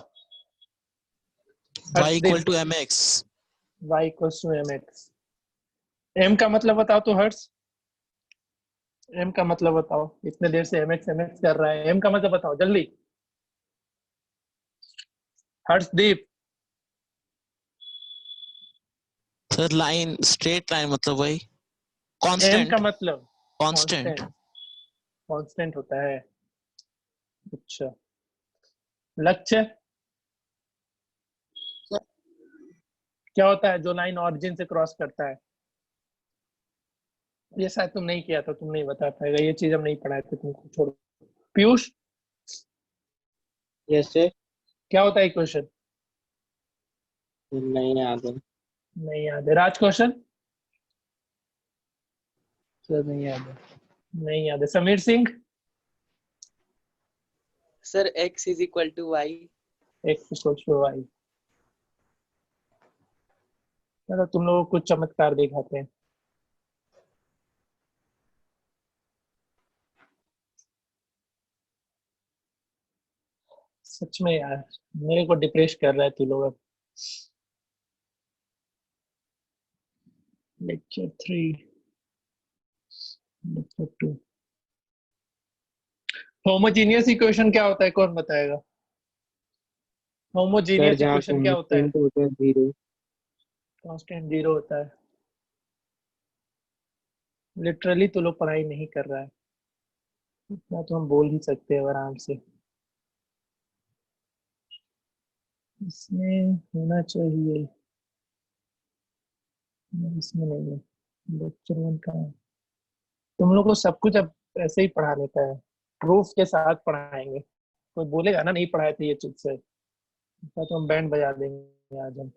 Speaker 11: y equal to mx।
Speaker 1: y equals to mx। m का मतलब बताओ तो हर्ष, m का मतलब बताओ। इतने देर से mx mx कर रहा है, m का मतलब बताओ जल्दी। Harshdeep,
Speaker 11: sir line straight line मतलब वही
Speaker 1: m
Speaker 11: कांस्टेंट।
Speaker 1: का मतलब
Speaker 11: कांस्टेंट।
Speaker 1: कांस्टेंट होता है। अच्छा, लक्ष्य, क्या होता है जो लाइन ओरिजिन से क्रॉस करता है? ये शायद तुम नहीं किया था, तुम नहीं बता पाएगा, ये चीज हम नहीं पढ़ाए थे तुमको, छोड़ो। Piyush,
Speaker 2: yes sir.
Speaker 1: क्या होता है इक्वेशन?
Speaker 2: नहीं याद है।
Speaker 1: नहीं याद है। राज कौशल,
Speaker 9: सर नहीं याद है।
Speaker 1: नहीं याद है। Sameer Singh,
Speaker 3: sir x is equal to y।
Speaker 1: x equal to y। चलो तुम लोग कुछ चमत्कार दिखाते हैं। सच में यार मेरे को डिप्रेस कर रहा है तू लोग अब। Lecture 3 lecture 2। होमोजीनियस इक्वेशन क्या होता है, कौन बताएगा?
Speaker 2: सर
Speaker 1: होमोजीनियस
Speaker 2: जहाँ
Speaker 1: इक्वेशन क्या होता है?
Speaker 2: कांस्टेंट होता है 0।
Speaker 1: कांस्टेंट 0 होता है। लिटरली तो लोग पढ़ाई नहीं कर रहा है, इतना तो हम बोल ही सकते हैं आराम से। इसमें होना चाहिए, इसमें नहीं है। लेक्चर 1 का तुम लोग को सब कुछ अब ऐसे ही पढ़ाने का है, प्रूफ के साथ पढ़ाएंगे। कोई बोलेगा ना नहीं पढ़ाए थे ये चीज से, तो हम बैंड बजा देंगे आज हम।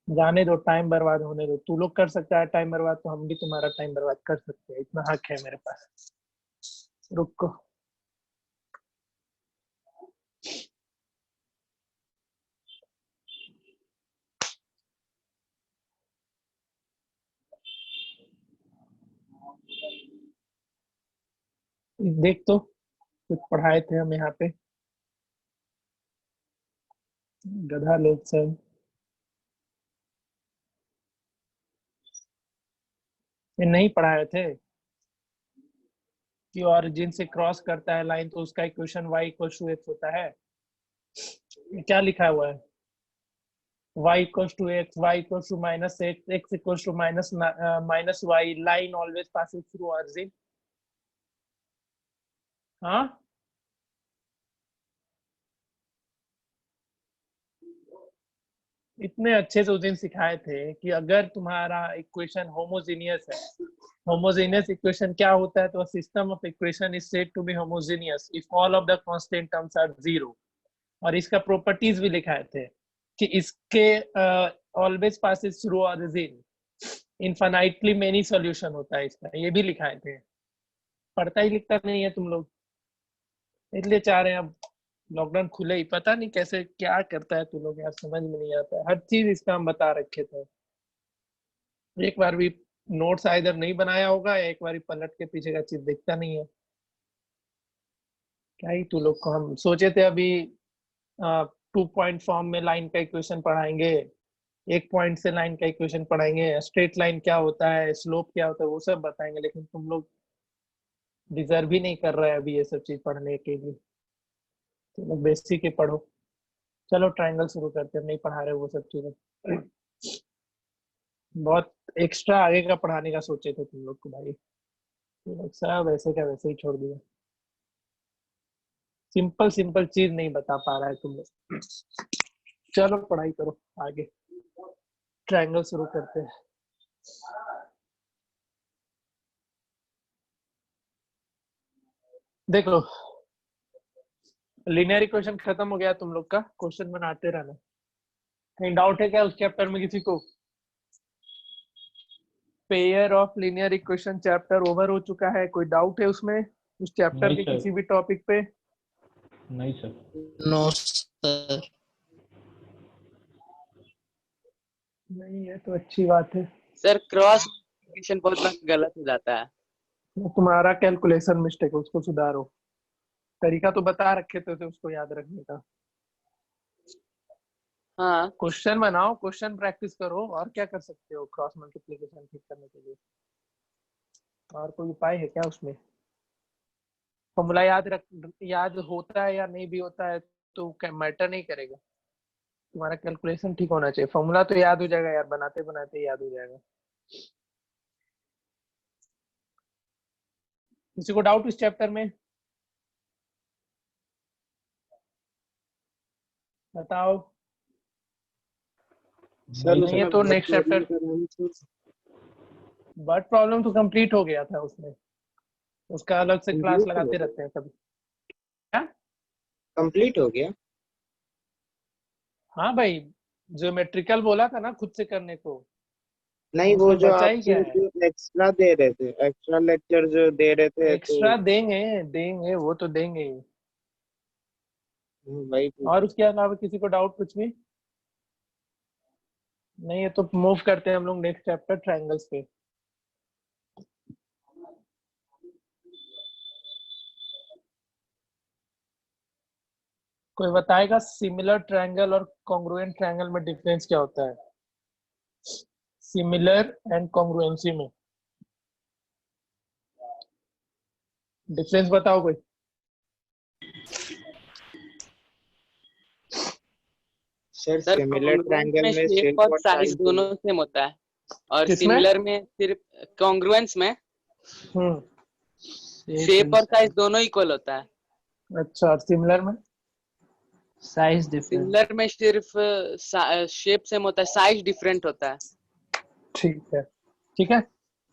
Speaker 1: जाने दो, टाइम बर्बाद होने दो। तू लोग कर सकता है टाइम बर्बाद, तो हम भी तुम्हारा टाइम बर्बाद कर सकते हैं, इतना हक है मेरे पास। रुको, देख तो कुछ पढ़ाए थे हम यहाँ पे, गधा लोग सब। ये नहीं पढ़ाए थे कि ऑरिजिन से क्रॉस करता है लाइन तो उसका equation y equals to x होता है। ये क्या लिखा हुआ है? y equals to x, y equals to minus x, x equals to minus y, line always passes through origin. हाँ, इतने अच्छे से उस दिन सिखाए थे कि अगर तुम्हारा इक्वेशन होमोजीनियस है, होमोजीनियस इक्वेशन क्या होता है? तो system of equation is said to be homogeneous if all of the constant terms are 0। और इसका प्रॉपर्टीज भी लिखाए थे कि इसके always passes through origin, infinitely many solution होता है इसका, ये भी लिखाए थे। पढ़ता ही लिखता नहीं है तुम लोग, इसलिए चाह रहे हैं अब लॉकडाउन खुले ही। पता नहीं कैसे क्या करता है तू लोग यार, समझ में नहीं आता है। हर चीज इसका हम बता रखे थे, एक बार भी नोट्स इधर नहीं बनाया होगा, या एक बार पलट के पीछे का चीज देखता नहीं है। क्या ही तू लोग को हम सोचे थे अभी 2 पॉइंट फॉर्म में लाइन का इक्वेशन पढ़ाएंगे, 1 पॉइंट से लाइन का इक्वेशन पढ़ाएंगे, स्ट्रेट लाइन क्या होता है, स्लोप क्या होता है, वो सब बताएंगे। लेकिन तुम लोग डिजर्व ही नहीं कर रहे हैं अभी ये सब चीज पढ़ने के लिए। तुम लोग बेसिक ही पढ़ो। चलो ट्रायंगल शुरू करते हैं, नहीं पढ़ा रहे वो सब चीजें। बहुत एक्स्ट्रा आगे का पढ़ाने का सोचे थे तुम लोग को भाई, तुम लोग सब वैसे का वैसे ही छोड़ दिया। सिंपल सिंपल चीज नहीं बता पा रहा है तुम लोग। चलो पढ़ाई करो आगे, ट्रायंगल शुरू करते हैं। देखो लीनियर इक्वेशन खत्म हो गया तुम लोग का, क्वेश्चन बनाते रहना। कहीं डाउट है क्या उस चैप्टर में किसी को? Pair of linear equation chapter over हो चुका है, कोई डाउट है उसमें, उस चैप्टर
Speaker 5: नहीं
Speaker 1: के
Speaker 5: सर।
Speaker 1: किसी भी टॉपिक पे?
Speaker 5: नहीं सर।
Speaker 11: No sir.
Speaker 1: नहीं है तो अच्छी बात है।
Speaker 3: सर क्रॉस मल्टीप्लिकेशन बहुत बार गलत हो जाता है।
Speaker 1: वो तुम्हारा कैलकुलेशन मिस्टेक है, उसको सुधारो। तरीका तो बता रखे थे उसको याद रखने का।
Speaker 3: हाँ
Speaker 1: क्वेश्चन बनाओ, क्वेश्चन प्रैक्टिस करो, और क्या कर सकते हो क्रॉस मल्टीप्लिकेशन ठीक करने के लिए? और कोई उपाय है क्या उसमें? फॉर्मूला याद होता है या नहीं भी होता है तो मैटर नहीं करेगा, तुम्हारा कैलकुलेशन ठीक होना चाहिए। फॉर्मूला तो याद हो जाएगा यार, बनाते बनाते याद हो जाएगा। किसी को डाउट इस चैप्टर में? बताओ। नहीं है तो नेक्स्ट चैप्टर। बट प्रॉब्लम तो कंप्लीट हो गया था उसमें, उसका अलग से क्लास लगाते रहते हैं कभी। क्या
Speaker 2: कंप्लीट हो गया?
Speaker 1: हाँ भाई, ज्योमेट्रिकल बोला था ना खुद से करने को,
Speaker 2: नहीं, वो
Speaker 1: उसमें
Speaker 2: जो
Speaker 1: बचा ही
Speaker 2: आपसे
Speaker 1: क्या है?
Speaker 2: जो एक्स्ट्रा दे रहे थे, एक्स्ट्रा लेक्चर जो दे रहे थे तो
Speaker 1: एक्स्ट्रा देंगे वो तो देंगे ही।
Speaker 2: भाई
Speaker 1: और उसके अलावा किसी को डाउट कुछ भी नहीं है तो मूव करते हैं हम लोग नेक्स्ट चैप्टर ट्रायंगल्स पे। कोई बताएगा सिमिलर ट्रायंगल और कॉन्ग्रुएंट ट्रायंगल में डिफरेंस क्या होता है? सिमिलर एंड कॉन्ग्रुएंसी में डिफरेंस बताओ कोई।
Speaker 2: सर
Speaker 3: सर
Speaker 2: सिमिलर ट्रायंगल में
Speaker 3: शेप
Speaker 2: शेप
Speaker 3: और
Speaker 2: और
Speaker 3: साइज
Speaker 2: साइज
Speaker 3: दोनों सेम होता है और
Speaker 1: किसमें?
Speaker 3: सिमिलर में सिर्फ कॉन्ग्रुएंस में
Speaker 1: हम्म
Speaker 3: शेप और साइज दोनों इक्वल होता है।
Speaker 1: अच्छा, और सिमिलर में?
Speaker 9: Size difference.
Speaker 3: सिमिलर में सिर्फ शेप सेम होता है, साइज डिफरेंट होता है।
Speaker 1: ठीक है।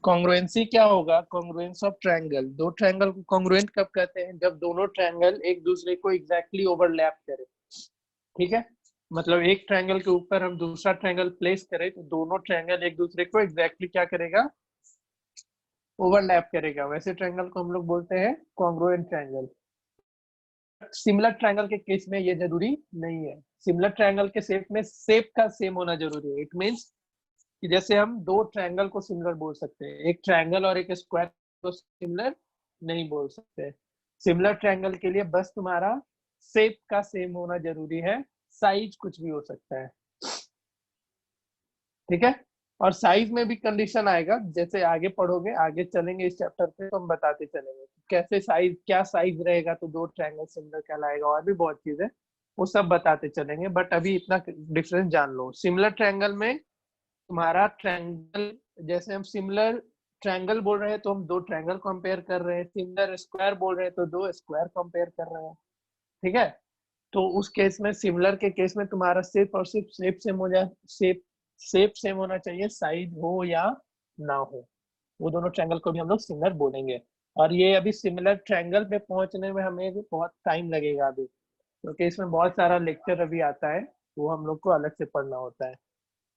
Speaker 1: कॉन्ग्रुएंसी क्या होगा? Congruence of triangle. दो ट्रायंगल को कॉन्ग्रुएंट कब कहते हैं? जब दोनों ट्रायंगल एक दूसरे को एग्जैक्टली ओवरलैप करे। ठीक है, मतलब एक ट्रायंगल के ऊपर हम दूसरा ट्रायंगल प्लेस करें तो दोनों ट्रायंगल एक दूसरे को एग्जैक्टली क्या करेगा? ओवरलैप करेगा। वैसे ट्रायंगल को हम लोग बोलते हैं कॉन्ग्रुएंट ट्रायंगल। सिमिलर ट्रायंगल के केस में ये जरूरी नहीं है। सिमिलर ट्रायंगल के शेप में शेप का सेम होना जरूरी है। इट मींस कि जैसे हम दो ट्रायंगल को सिमिलर बोल सकते हैं, एक ट्रायंगल और एक स्क्वायर को सिमिलर नहीं बोल सकते। सिमिलर ट्रायंगल के लिए बस तुम्हारा शेप का सेम होना जरूरी है, साइज कुछ भी हो सकता है। ठीक है, और साइज में भी कंडीशन आएगा, जैसे आगे पढ़ोगे, आगे चलेंगे इस चैप्टर पे तो हम बताते चलेंगे कैसे साइज, क्या साइज रहेगा तो दो ट्रायंगल सिमिलर कहलाएगा, और भी बहुत चीजें वो सब बताते चलेंगे। बट अभी इतना डिफरेंस जान लो। सिमिलर ट्रायंगल में तुम्हारा ट्रायंगल, जैसे हम सिमिलर ट्रायंगल बोल रहे हैं तो हम दो ट्रायंगल कंपेयर कर रहे हैं, सिमिलर स्क्वायर बोल रहे हैं तो दो स्क्वायर कंपेयर कर रहे हैं। ठीक है, तो उस केस में, सिमिलर के केस में तुम्हारा सिर्फ और सिर्फ शेप सेम हो जाए, शेप सेम होना चाहिए, साइज हो या ना हो। वो दोनों ट्रायंगल को भी हम लोग सिमिलर बोलेंगे। और ये अभी सिमिलर ट्रायंगल पे पहुंचने में हमें भी बहुत टाइम लगेगा अभी, क्योंकि इसमें बहुत सारा लेक्चर अभी आता है, वो हम लोग को अलग से पढ़ना होता है।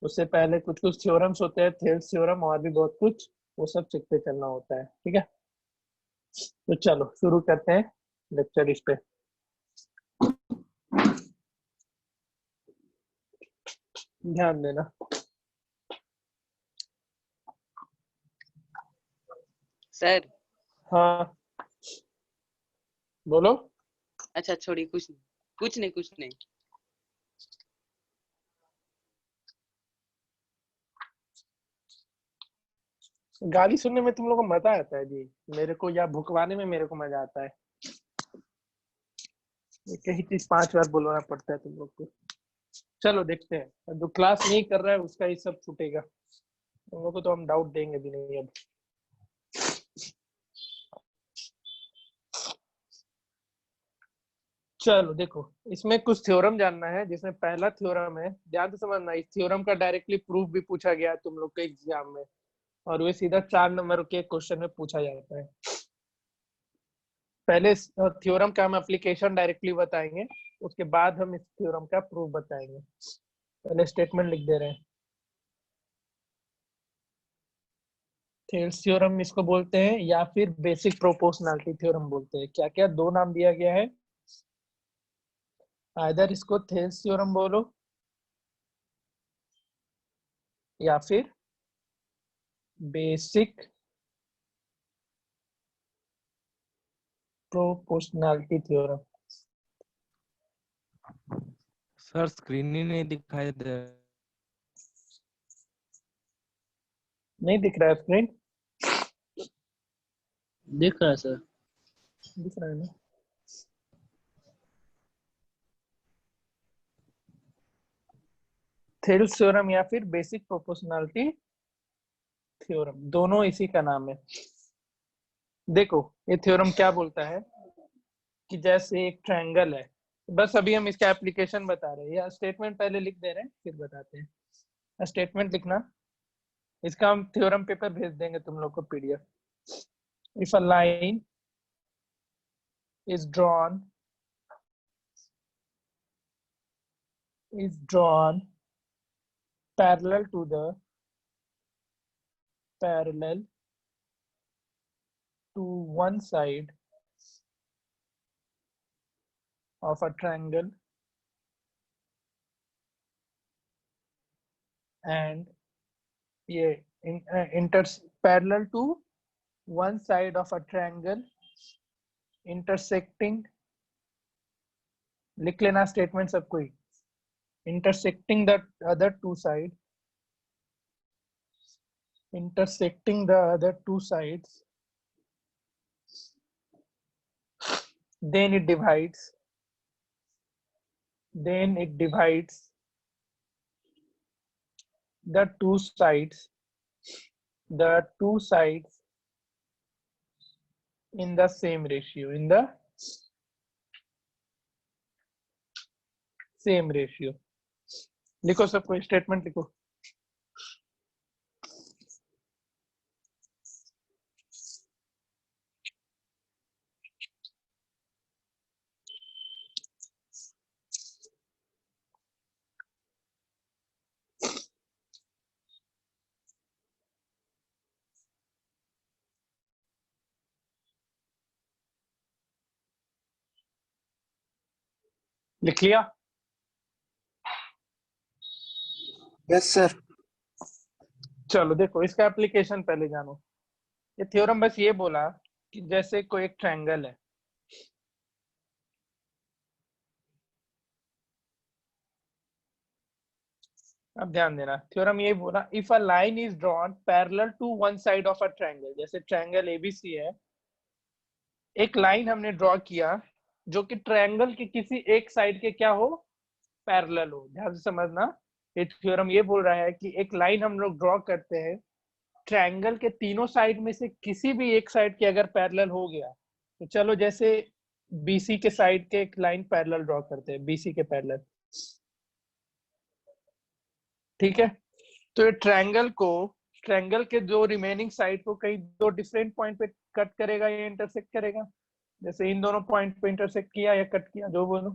Speaker 1: उससे पहले कुछ कुछ थ्योरम्स होते हैं, थेल्स थ्योरम और भी बहुत कुछ, वो सब सीखते चलना होता है। ठीक है, तो चलो शुरू करते हैं लेक्चर इस पे। ध्यान देना।
Speaker 3: सर
Speaker 1: हाँ बोलो।
Speaker 3: अच्छा छोड़िए, कुछ नहीं।
Speaker 1: गाली सुनने में तुम लोग को मजा आता है जी, मेरे को या भुकवाने में मेरे को मजा आता है। एक ही चीज 5 बार बोलना पड़ता है तुम लोग को। चलो देखते हैं, जो क्लास नहीं कर रहा है उसका ही सब छूटेगा, तुम लोग को तो हम डाउट देंगे भी नहीं अब। चलो देखो, इसमें कुछ थ्योरम जानना है, जिसमें पहला थ्योरम है, ध्यान से समझना, इस थ्योरम का डायरेक्टली प्रूफ भी पूछा गया तुम लोग के एग्जाम में, और वे सीधा 4 नंबर के क्वेश्चन में पूछा जाता है। पहले थ्योरम का हम एप्लीकेशन डायरेक्टली बताएंगे, उसके बाद हम इस थ्योरम का प्रूफ बताएंगे। पहले स्टेटमेंट लिख दे रहे हैं। थेल्स थ्योरम इसको बोलते हैं, या फिर बेसिक प्रोपोर्शनैलिटी थ्योरम बोलते हैं। क्या क्या दो नाम दिया गया है, आइदर इसको थेल्स थ्योरम बोलो या फिर basic proportionality theorem.
Speaker 10: Sir screen ही नहीं दिखाई दे।
Speaker 1: नहीं दिख रहा है स्क्रीन?
Speaker 9: दिख रहा है सर।
Speaker 1: दिख रहा है ना? थेल्स थ्योरम या फिर बेसिक प्रोपोर्शनैलिटी थ्योरम, दोनों इसी का नाम है। देखो ये थ्योरम क्या बोलता है कि जैसे एक ट्रायंगल है, बस अभी हम इसका एप्लीकेशन बता रहे हैं, या स्टेटमेंट पहले लिख दे रहे हैं फिर बताते हैं। स्टेटमेंट लिखना, इसका हम थ्योरम पेपर भेज देंगे तुम लोग को PDF. If a line is drawn parallel to the parallel to one side of a triangle and parallel to one side of a triangle intersecting, लिख लेना स्टेटमेंट सब कोई, intersecting the other two sides, then it divides the two sides in the same ratio, लिखो सब कोई statement लिखो। लिख लिया?
Speaker 2: Yes sir.
Speaker 1: चलो देखो इसका एप्लीकेशन पहले जानो। ये थ्योरम बस ये बोला कि जैसे कोई एक ट्रायंगल है, अब ध्यान देना, थ्योरम ये बोला if a line is drawn parallel to one side of a triangle, जैसे ट्रायंगल एबीसी है, एक लाइन हमने ड्रॉ किया जो कि ट्रायंगल के किसी एक साइड के क्या हो, पैरेलल हो। ध्यान से समझना, ये थ्योरम ये बोल रहा है कि एक लाइन हम लोग ड्रॉ करते हैं, ट्रायंगल के तीनों साइड में से किसी भी एक साइड के अगर पैरेलल हो गया, तो चलो जैसे बीसी के साइड के एक लाइन पैरेलल ड्रॉ करते हैं, बीसी के पैरेलल, ठीक है। तो ये ट्रायंगल के जो रिमेनिंग साइड को कहीं दो डिफरेंट पॉइंट पे कट करेगा या इंटरसेक्ट करेगा, जैसे इन दोनों पॉइंट पे इंटरसेक्ट किया या कट किया, जो बोलो,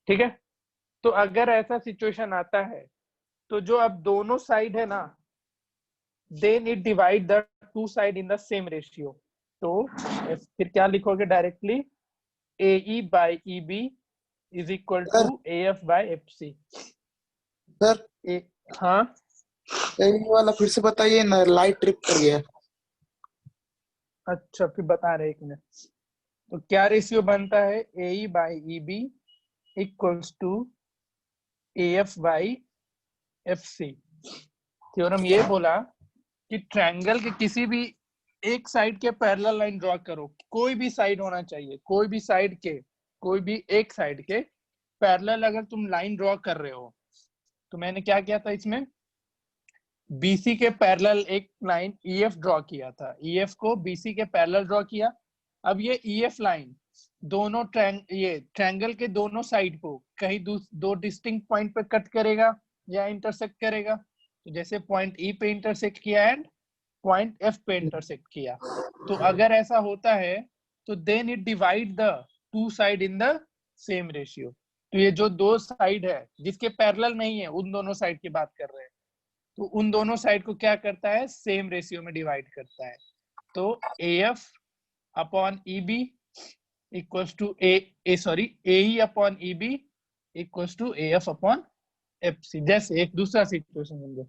Speaker 1: ठीक है। तो अगर ऐसा सिचुएशन आता है तो जो अब दोनों साइड है ना, then it divide the two side in the same ratio. तो फिर क्या लिखोगे directly, AE by EB is equal to AF by FC।
Speaker 2: Sir
Speaker 1: हाँ
Speaker 2: ये वाला फिर से बताइए ना, लाइट ट्रिप कर गया।
Speaker 1: अच्छा फिर बता रहे, एक मिनट। तो क्या रेशियो बनता है, AE by EB equals to AF by FC। Theorem ये बोला कि ट्रायंगल के किसी भी एक साइड के पैरेलल लाइन ड्रॉ करो, कोई भी साइड होना चाहिए, कोई भी एक साइड के पैरेलल अगर तुम लाइन ड्रॉ कर रहे हो, तो मैंने क्या किया था इसमें, BC के पैरेलल एक लाइन EF ड्रॉ किया था, EF को BC के पैरेलल ड्रॉ किया। अब ये EF लाइन दोनों ट्रायंगल के दोनों साइड को कहीं दो डिस्टिंक्ट पॉइंट पे कट करेगा या इंटरसेक्ट करेगा। तो जैसे पॉइंट E पे इंटरसेक्ट किया एंड पॉइंट F पे इंटरसेक्ट किया, तो अगर ऐसा होता है तो then it divide the two side in the same ratio. तो ये जो दो साइड है जिसके पैरेलल नहीं है, उन दोनों साइड की बात कर रहे हैं, तो उन दोनों साइड को क्या करता है, सेम रेशियो में डिवाइड करता है। तो AF upon EB equals to AE upon EB equals to AF upon FC। जैसे एक दूसरा सिचुएशन समझो,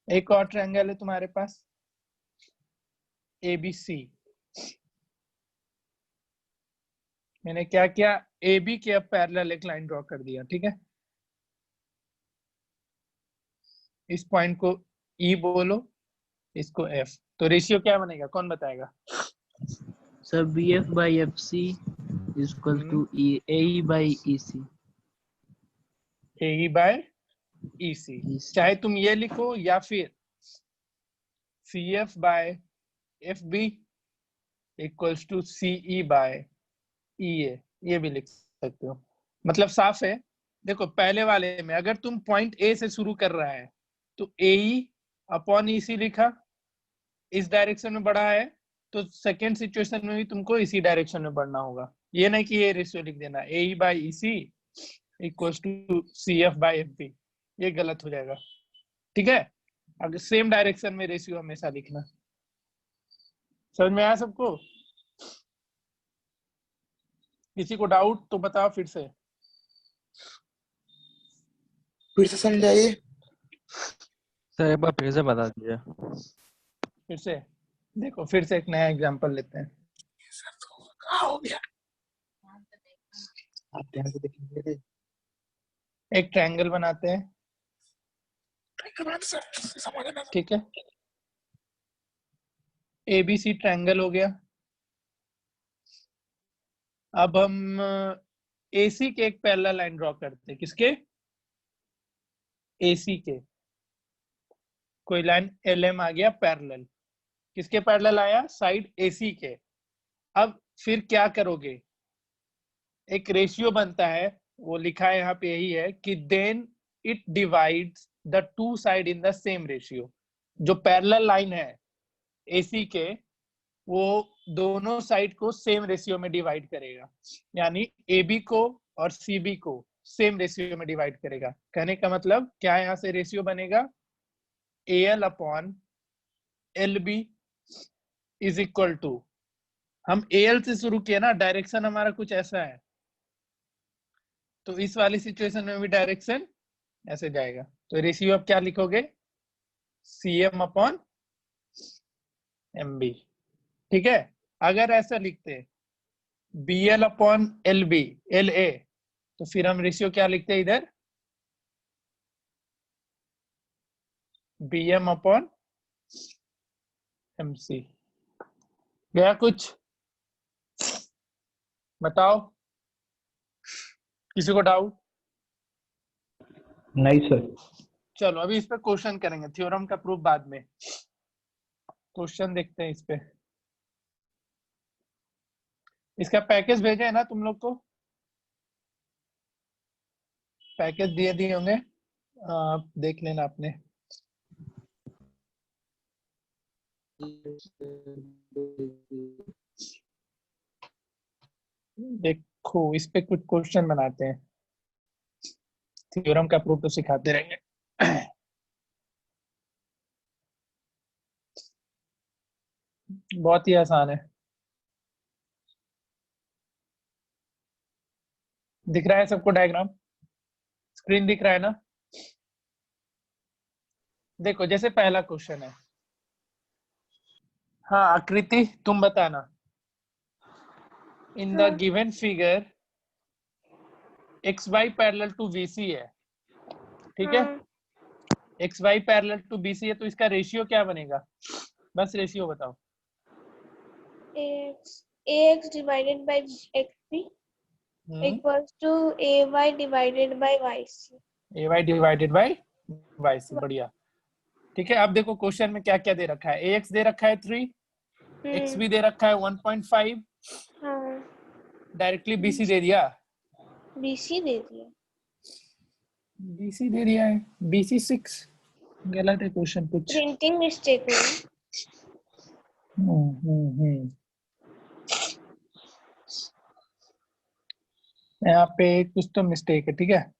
Speaker 1: एक और ट्रायंगल है तुम्हारे पास ABC, मैंने क्या किया, AB के अब पैरेलल एक लाइन ड्रॉ कर दिया, ठीक है। इस पॉइंट को E बोलो, इसको F, तो रेशियो क्या बनेगा, कौन बताएगा?
Speaker 9: Sir BF by FC is equal to AE by EC।
Speaker 1: AE by EC, चाहे तुम ये लिखो या फिर CF by FB equals to CE by EA, ये भी लिख सकते हो। मतलब साफ है, देखो पहले वाले में अगर तुम पॉइंट A से शुरू कर रहा है तो AE अपॉन EC लिखा, इस डायरेक्शन में बढ़ा है, तो सेकेंड सिचुएशन में भी तुमको इसी डायरेक्शन में बढ़ना होगा। ये नहीं कि ये रेशियो लिख देना AE by EC equals to CF by FB, ये गलत हो जाएगा। ठीक है, अगर सेम डायरेक्शन में रेशियो हमेशा लिखना। समझ में आया सबको? किसी को डाउट तो बताओ फिर से।
Speaker 2: फिर से समझाइए।
Speaker 10: सर एक बार फिर से बता दीजिए।
Speaker 1: फिर से देखो, फिर से एक नया एग्जांपल लेते हैं।
Speaker 2: हो गया, आप ध्यान से देखेंगे।
Speaker 1: एक ट्रायंगल बनाते हैं, ठीक है, एबीसी ट्रायंगल हो गया। अब हम एसी के एक पैरेलल लाइन ड्रॉ करते हैं। किसके? एसी के। कोई लाइन एलएम आ गया पैरेलल। किसके पैरेलल आया? साइड एसी के। अब फिर क्या करोगे? एक रेशियो बनता है, वो लिखा है यहाँ पे, यही है कि then it divides the two side in the same ratio. जो पैरेलल लाइन है एसी के, वो दोनों साइड को सेम रेशियो में डिवाइड करेगा, यानी AB को और CB को सेम रेशियो में डिवाइड करेगा। कहने का मतलब क्या है? यहाँ से रेशियो बनेगा AL upon LB is equal to, हम AL से शुरू किया ना, डायरेक्शन हमारा कुछ ऐसा है, तो इस वाली सिचुएशन में भी डायरेक्शन ऐसे जाएगा। तो रेशियो अब क्या लिखोगे? CM upon MB। ठीक है, अगर ऐसा लिखते BL अपॉन LB LA, तो फिर हम रेशियो क्या लिखते हैं इधर? BM upon MC। गया कुछ? बताओ, किसी को डाउट?
Speaker 5: नहीं सर।
Speaker 1: चलो अभी इस पे क्वेश्चन करेंगे, थ्योरम का प्रूफ बाद में। क्वेश्चन देखते हैं इस पे। इसका पैकेज भेजे है ना तुम लोग को? पैकेज दिए होंगे, आप देख लेना अपने। देखो इस पे कुछ क्वेश्चन बनाते हैं, थ्योरम का प्रूफ तो सिखाते रहेंगे। बहुत ही आसान है। दिख रहा है सबको डायग्राम? स्क्रीन दिख रहा है ना? देखो जैसे पहला क्वेश्चन है, हाँ आकृति तुम बताना। In the given figure XY parallel to BC है, ठीक है? XY पैरेलल टू BC है, तो इसका रेशियो क्या बनेगा? बस रेशियो बताओ।
Speaker 8: AX divided by XP equals to AY divided by YC।
Speaker 1: AY divided by YC, बढ़िया। ठीक है, अब देखो क्वेश्चन में क्या क्या दे रखा है। AX दे रखा है 3, XB दे रखा है 1.5, डायरेक्टली BC दे दिया।
Speaker 8: BC दे दिया।
Speaker 1: BC दे दिया है, BC 6। गलत है क्वेश्चन कुछ।
Speaker 8: प्रिंटिंग मिस्टेक हुई।
Speaker 1: यहाँ पे कुछ तो मिस्टेक है, ठीक है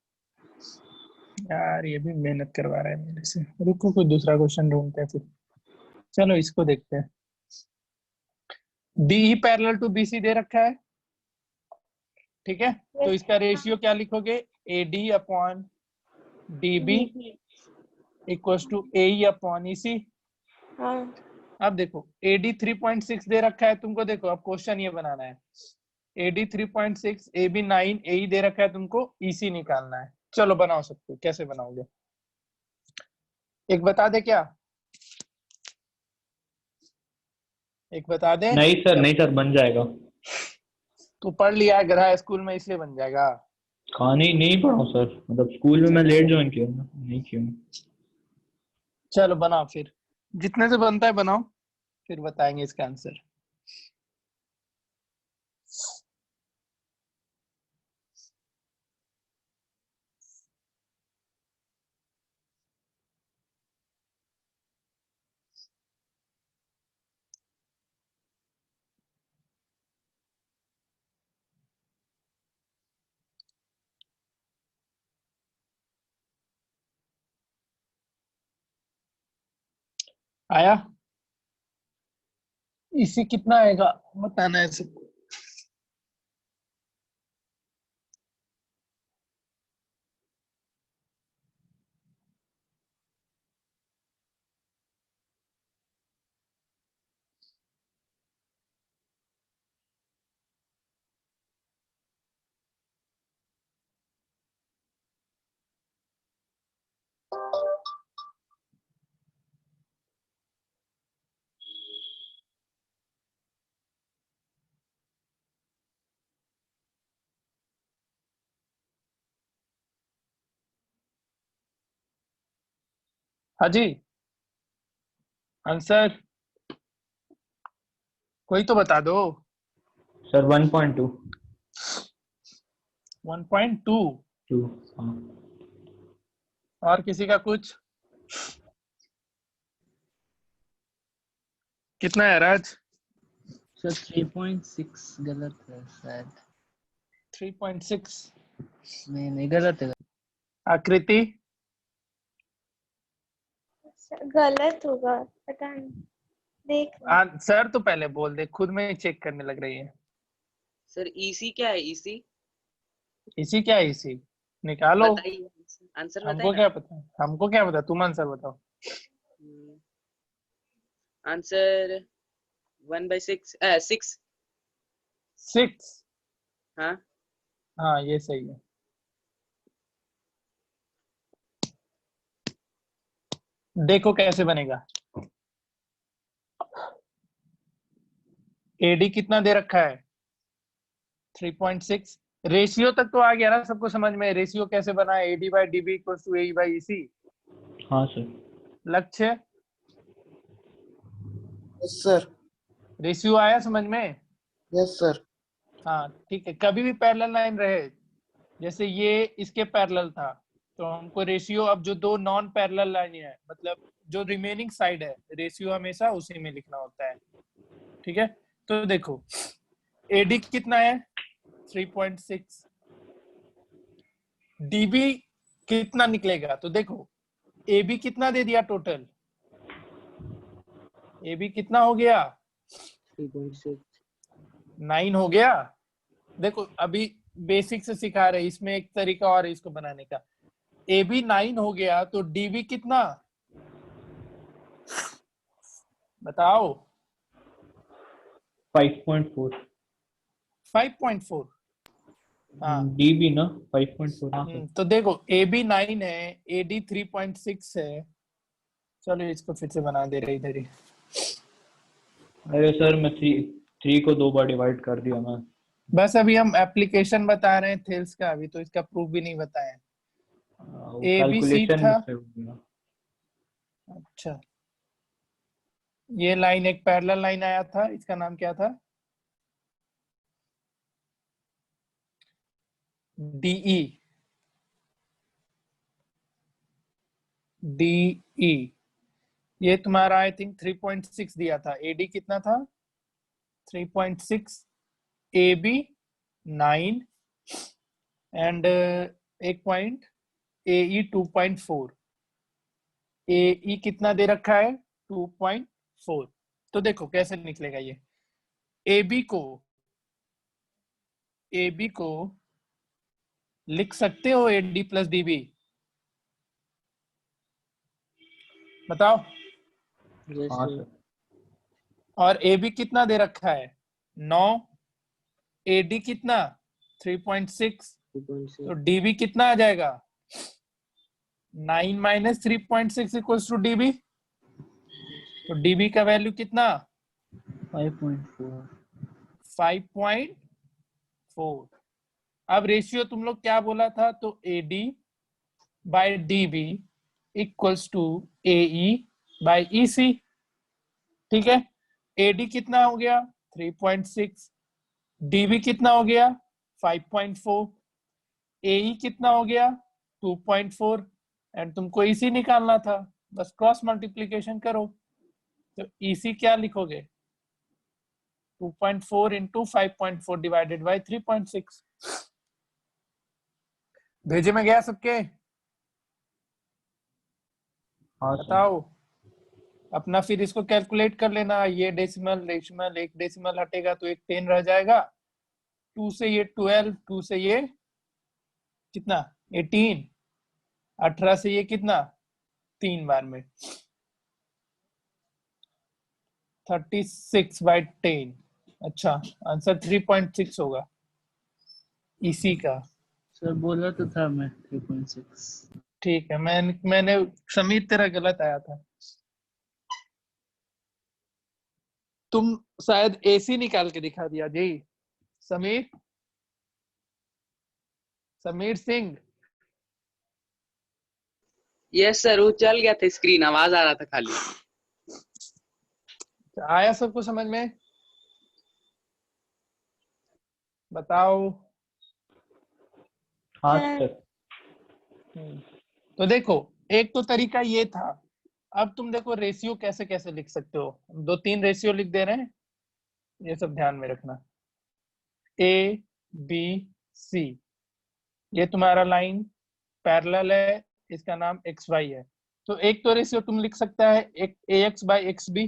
Speaker 1: यार, ये भी मेहनत करवा रहा है मेरे से। रुको कोई दूसरा क्वेश्चन ढूंढते हैं फिर। चलो इसको देखते हैं। DE पैरेलल टू BC दे रखा है, ठीक है, तो इसका रेशियो क्या लिखोगे? AD upon DB equals to AE upon EC। अब देखो AD 3.6 दे रखा है तुमको। देखो अब क्वेश्चन ये बनाना है, AD 3.6, AB 9, AE दे रखा है तुमको, EC निकालना है। चलो बनाओ सबको, कैसे बनाओगे? एक बता दे क्या? एक बता दे।
Speaker 5: नहीं सर बन जाएगा।
Speaker 1: तू पढ़ लिया है गधा स्कूल में, इसलिए बन जाएगा।
Speaker 5: कहानी नहीं पढ़ा सर, मतलब स्कूल में मैं लेट ज्वाइन किया ना, नहीं किया।
Speaker 1: चलो बनाओ फिर, जितने से बनता है बनाओ, फिर बताएंगे इसका आंसर। आया? इसी कितना आएगा बताना है सबको। हाँ जी, आंसर कोई तो बता दो।
Speaker 5: सर 1.2
Speaker 1: 1.2।
Speaker 5: 2 हाँ
Speaker 1: और किसी का कुछ? कितना है राज?
Speaker 9: सर 3.6 गलत है शायद।
Speaker 1: 3.6
Speaker 9: नहीं गलत है।
Speaker 1: आकृति?
Speaker 8: गलत होगा, पता नहीं, देख लो।
Speaker 1: सर तो पहले बोल दे, खुद में ही चेक करने लग रही है।
Speaker 3: सर इसी क्या है इसी?
Speaker 1: इसी क्या है इसी? निकालो।
Speaker 3: बताइए आंसर बताइए
Speaker 1: हमको
Speaker 3: ना।
Speaker 1: क्या पता, हमको क्या पता, तुम आंसर बताओ।
Speaker 3: आंसर 1/6 6।
Speaker 1: 6?
Speaker 3: हाँ
Speaker 1: हाँ ये सही है। देखो कैसे बनेगा। एडी कितना दे रखा है? 3.6। रेशियो तक तो आ गया ना सबको समझ में? रेशियो कैसे बना है? AD by DB equal to A by EC.
Speaker 5: हाँ sir.
Speaker 1: Lakshya?
Speaker 2: Yes sir.
Speaker 1: Ratio आया समझ में?
Speaker 2: Yes sir.
Speaker 1: हाँ ठीक है। कभी भी पैरेलल लाइन रहे, जैसे ये इसके पैरेलल था, तो हमको रेशियो, अब जो दो नॉन पैरेलल लाइन है, मतलब जो रिमेनिंग साइड है, रेशियो हमेशा उसी में लिखना होता है। ठीक है, तो देखो एडी कितना है? 3.6। डीबी कितना निकलेगा? तो देखो एबी कितना दे दिया टोटल? एबी कितना हो गया?
Speaker 2: 3.6।
Speaker 1: 9 हो गया। देखो अभी बेसिक से सिखा रहे, इसमें एक तरीका और है इसको बनाने का। एबी 9 हो गया तो डीबी कितना? बताओ।
Speaker 5: 5.4
Speaker 1: 5.4। हाँ
Speaker 5: डीबी ना 5.4 हाँ सर।
Speaker 1: तो देखो एबी 9 है, एडी 3.6 है। चलो इसको फिर से बना दे रहे इधर ही।
Speaker 5: अरे सर मैं 3 को 2 बार डिवाइड कर दिया मैं।
Speaker 1: बस अभी हम एप्लीकेशन बता रहे हैं थेल्स का, अभी तो इसका प्रूफ भी नहीं बताया। ए बी सी
Speaker 5: कैलकुलेशन
Speaker 1: था।
Speaker 5: से हो गया।
Speaker 1: अच्छा, ये लाइन एक पैरेलल लाइन आया था, इसका नाम क्या था? डीई। डीई ये तुम्हारा आई थिंक 3.6 दिया था। एडी कितना था? 3.6। ए बी 9 एंड एक पॉइंट ए 2.4। ए कितना दे रखा है? 2.4। तो देखो कैसे निकलेगा ये। ए बी को लिख सकते हो एडी प्लस डीबी? बताओ।
Speaker 5: हाँ सर।
Speaker 1: और ए बी कितना दे रखा है? 9। एडी कितना? 3.6। तो डीबी कितना आ जाएगा? 9 माइनस 3.6 इक्वल्स टू डीबी। तो डीबी का वैल्यू कितना?
Speaker 9: 5.4।
Speaker 1: 5.4। अब रेशियो तुम लोग क्या बोला था? तो AD by DB equals to AE by EC. ठीक है, एडी कितना हो गया? 3.6। डीबी कितना हो गया? 5.4। एई कितना हो गया? 2.4। एंड तुमको ईसी निकालना था, बस क्रॉस मल्टीप्लीकेशन करो। तो ईसी क्या लिखोगे? 2.4 इंटू 5.4 डिवाइडेड बाई 3.6। भेजे में गया सबके?
Speaker 5: हाँ सर।
Speaker 1: बताओ। अपना फिर इसको कैलकुलेट कर लेना, ये डेसिमल डेसिमल एक डेसिमल हटेगा तो एक 10 रह जाएगा, 2 से ये 12, 2 से ये कितना 18, 18 से ये कितना 3 बार में 36/10। अच्छा आंसर 3.6 होगा इसी का।
Speaker 9: सर बोला तो था मैं 3.6।
Speaker 1: ठीक है, मैंने समीर तेरा गलत आया था, तुम शायद एसी निकाल के दिखा दिया जी। समीर, समीर सिंह,
Speaker 3: यस सर, वो चल गया था स्क्रीन, आवाज आ रहा था खाली।
Speaker 1: आया सबको समझ में? बताओ।
Speaker 5: हाँ
Speaker 7: हाँ।
Speaker 5: सर।
Speaker 1: तो देखो एक तो तरीका ये था, अब तुम देखो रेशियो कैसे कैसे लिख सकते हो, 2-3 रेशियो लिख दे रहे हैं, ये सब ध्यान में रखना। ए बी सी, ये तुम्हारा लाइन पैरेलल है, इसका नाम एक्स वाई है, तो एक तो रेशियो तुम लिख सकता है एक A X by X B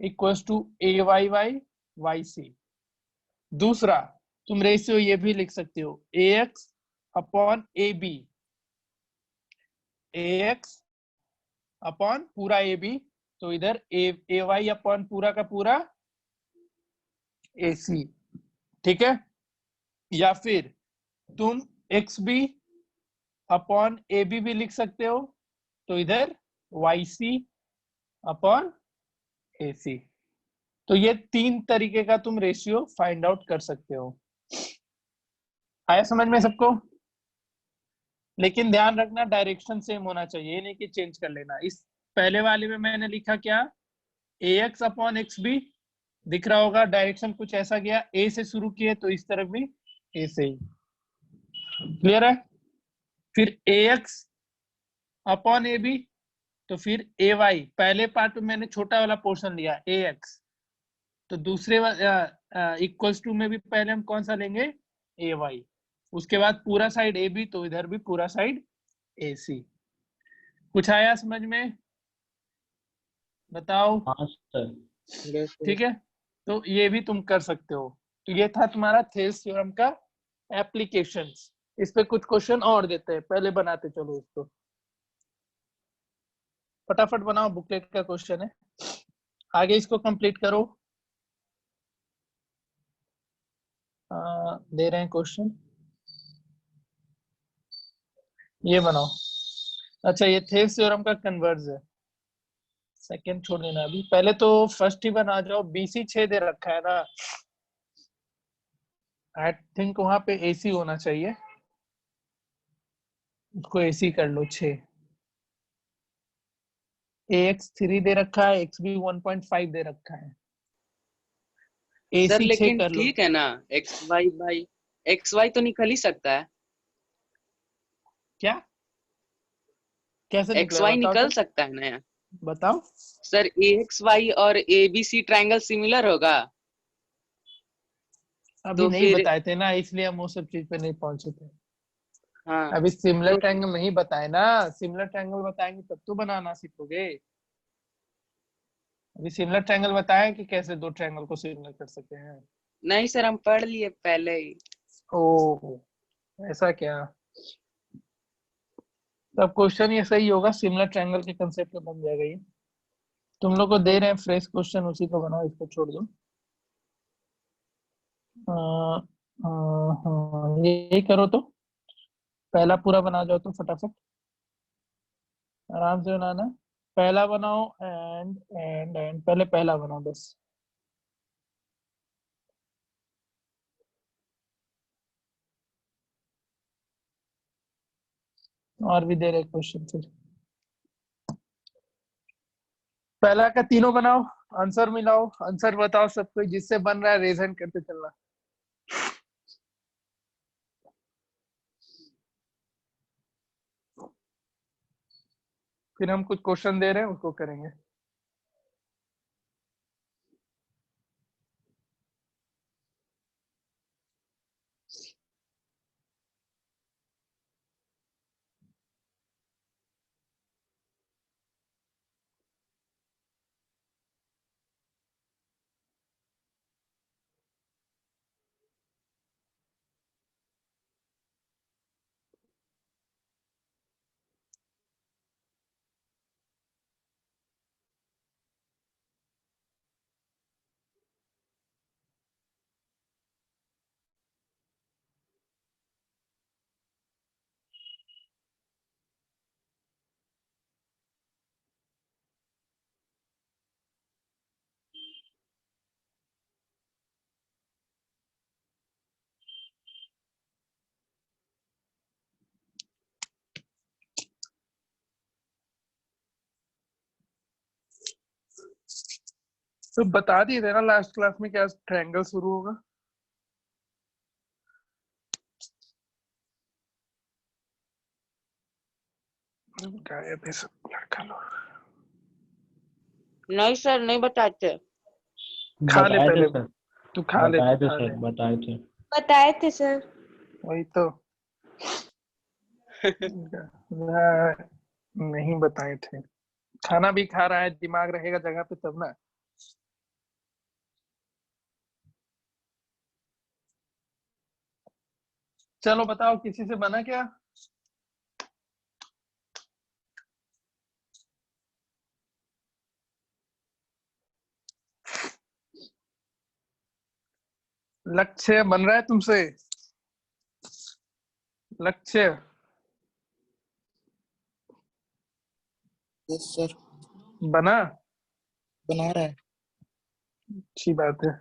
Speaker 1: equals to A Y Y Y C. दूसरा तुम रेशियो ये भी लिख सकते हो A X upon A B, A X upon पूरा ए बी, तो इधर ए वाई अपॉन पूरा का पूरा ए सी, ठीक है। या फिर तुम X B upon A B भी लिख सकते हो, तो इधर वाई सी अपॉन ए सी। तो ये 3 तरीके का तुम रेशियो फाइंड आउट कर सकते हो। आया समझ में सबको? लेकिन ध्यान रखना डायरेक्शन सेम होना चाहिए, ये नहीं कि चेंज कर लेना। इस पहले वाले में मैंने लिखा क्या, ए एक्स अपॉन एक्स बी, दिख रहा होगा डायरेक्शन कुछ ऐसा गया, ए से शुरू किए तो इस तरफ भी ए से ही, क्लियर है। फिर ए एक्स अपॉन ए बी, तो फिर ए वाई, पहले पार्ट में मैंने छोटा वाला पोर्शन लिया ए एक्स, तो दूसरे इक्वल्स टू में भी पहले हम कौन सा लेंगे, ए वाई, उसके बाद पूरा साइड ए बी, तो इधर भी पूरा साइड ए सी। कुछ आया समझ में? बताओ।
Speaker 5: हाँ सर।
Speaker 2: Yes, sir.
Speaker 1: ठीक है, तो ये भी तुम कर सकते हो। तो ये था तुम्हारा थेल्स थ्योरम का एप्लीकेशंस। इस पे कुछ क्वेश्चन और देते हैं, पहले बनाते चलो इसको, फटाफट बनाओ, बुकलेट का क्वेश्चन है, आगे इसको कंप्लीट करो। दे रहे हैं क्वेश्चन, ये बनाओ। अच्छा ये थेल्स थ्योरम का कन्वर्ज है, सेकंड छोड़ देना अभी, पहले तो फर्स्ट ही बना जाओ। बीसी 6 दे रखा है ना, आई थिंक वहां पे एसी होना चाहिए, उसको एसी कर लो 6। AX 3 दे रखा है, XB 1.5 दे रखा है,
Speaker 3: सर
Speaker 1: AC 6
Speaker 3: लेकिन
Speaker 1: कर लो।
Speaker 3: ठीक है ना, एक्स वाई तो निकल ही सकता है,
Speaker 1: क्या कैसे
Speaker 3: एक्स
Speaker 1: निकला
Speaker 3: वाई
Speaker 1: बताओ
Speaker 3: निकल
Speaker 1: तो,
Speaker 3: सकता है ना
Speaker 1: बताओ।
Speaker 3: सर। ए एक्स वाई और A B C triangle similar होगा,
Speaker 1: अभी
Speaker 3: तो
Speaker 1: नहीं
Speaker 3: फिर
Speaker 1: बताए थे ना, इसलिए हम वो सब चीज पे नहीं पहुंचे थे।
Speaker 3: हाँ
Speaker 1: अभी सिमिलर
Speaker 3: तो
Speaker 1: ट्रायंगल नहीं बताए ना, सिमिलर ट्रायंगल बताएंगे तब तो बनाना सीखोगे। अभी सिमिलर ट्रायंगल बताए कि कैसे 2 ट्रायंगल को सिमिलर कर सकते हैं।
Speaker 3: नहीं सर, हम पढ़ लिए पहले ही।
Speaker 1: ओ ऐसा क्या, तब क्वेश्चन ये सही होगा, सिमिलर ट्रायंगल के कंसेप्ट पे बन जाएगा ये। तुम लोग को दे रहे हैं फ्रेश क्वेश्चन, उसी को बनाओ, इसको छोड़ दो। हाँ यही करो, तो पहला पूरा बना जाओ तो फटाफट, आराम से बनाना। पहला बनाओ एंड पहले पहला बनाओ बस। और भी दे रहे क्वेश्चन, फिर पहला का तीनों बनाओ, आंसर मिलाओ, आंसर बताओ सबको, जिससे बन रहा है रेजन करते चलना। फिर हम कुछ क्वेश्चन दे रहे हैं उसको करेंगे। तो बता दिए थे ना लास्ट क्लास में क्या ट्रायंगल शुरू होगा। गायब है सब लड़का लोग।
Speaker 3: नहीं सर, नहीं बताते।
Speaker 1: खा ले
Speaker 5: बताए थे
Speaker 1: पहले,
Speaker 5: सर,
Speaker 1: तू खा ले,
Speaker 5: बताए
Speaker 1: तू
Speaker 5: थे
Speaker 1: खा
Speaker 5: सर,
Speaker 1: ले।
Speaker 5: बताए थे।
Speaker 8: बताए थे सर।
Speaker 1: वही तो नहीं बताए थे। खाना भी खा रहा है, दिमाग रहेगा जगह पे तब ना। चलो बताओ, किसी से बना क्या? लक्ष्य बन रहा है तुमसे? लक्ष्य
Speaker 2: यस सर,
Speaker 1: बना?
Speaker 2: बना रहा है।
Speaker 1: अच्छी बात है।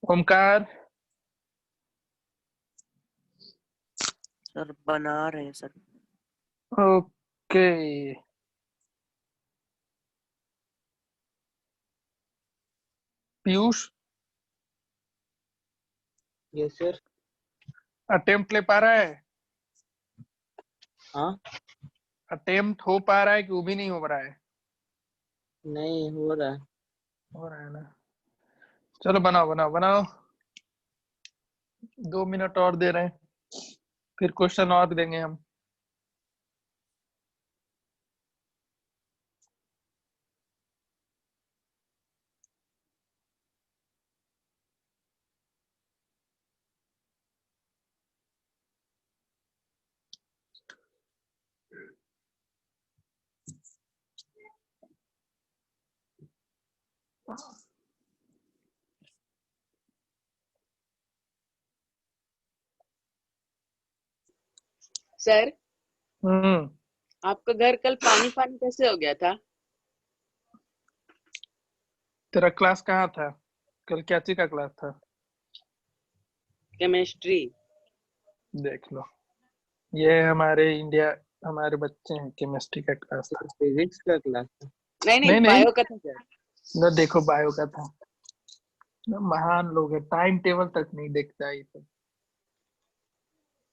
Speaker 1: ओमकार
Speaker 3: सर बना रहे हैं sir.
Speaker 1: Okay. Piyush
Speaker 2: yes sir.
Speaker 1: Attempt ले पा रहा है?
Speaker 2: हाँ,
Speaker 1: अटेम्प्ट हो पा रहा है कि वो भी नहीं हो रहा है?
Speaker 2: नहीं हो रहा है।
Speaker 1: हो रहा है ना। चलो बनाओ बनाओ बनाओ। 2 मिनट और दे रहे हैं, फिर क्वेश्चन और देंगे हम।
Speaker 3: सर,
Speaker 1: हम्म।
Speaker 3: आपका घर कल पानी पानी कैसे हो गया था?
Speaker 1: तेरा क्लास कहाँ था कल? क्या चीज का क्लास था?
Speaker 3: केमिस्ट्री।
Speaker 1: देख लो, ये हमारे इंडिया, हमारे बच्चे हैं, केमिस्ट्री का क्लास था।
Speaker 2: फिजिक्स का क्लास था।
Speaker 3: नहीं नहीं,
Speaker 1: नहीं नहीं,
Speaker 3: बायो का था सर।
Speaker 1: न देखो बायो का था। न महान लोग है, टाइम टेबल तक नहीं देखता है ये सब।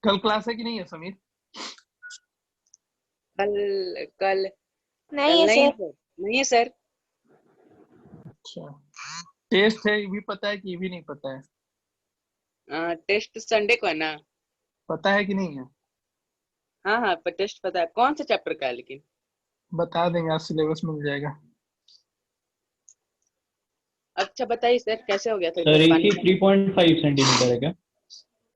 Speaker 1: कल क्लास है कि नहीं है समीर?
Speaker 3: कल कल
Speaker 8: नहीं
Speaker 3: कल
Speaker 8: है
Speaker 3: नहीं
Speaker 8: सर।
Speaker 3: सर, नहीं है सर।
Speaker 1: अच्छा, टेस्ट है ये भी पता है कि ये भी नहीं पता है?
Speaker 3: टेस्ट संडे को है ना?
Speaker 1: पता है कि नहीं है?
Speaker 3: हाँ हाँ, पर टेस्ट पता है। कौन सा चैप्टर का है लेकिन?
Speaker 1: बता देंगे, आज सिलेबस मिल जाएगा।
Speaker 3: अच्छा बताइए सर, कैसे हो गया था
Speaker 5: सर
Speaker 3: घर पानी?
Speaker 5: AC 3.5 सेंटीमीटर है क्या?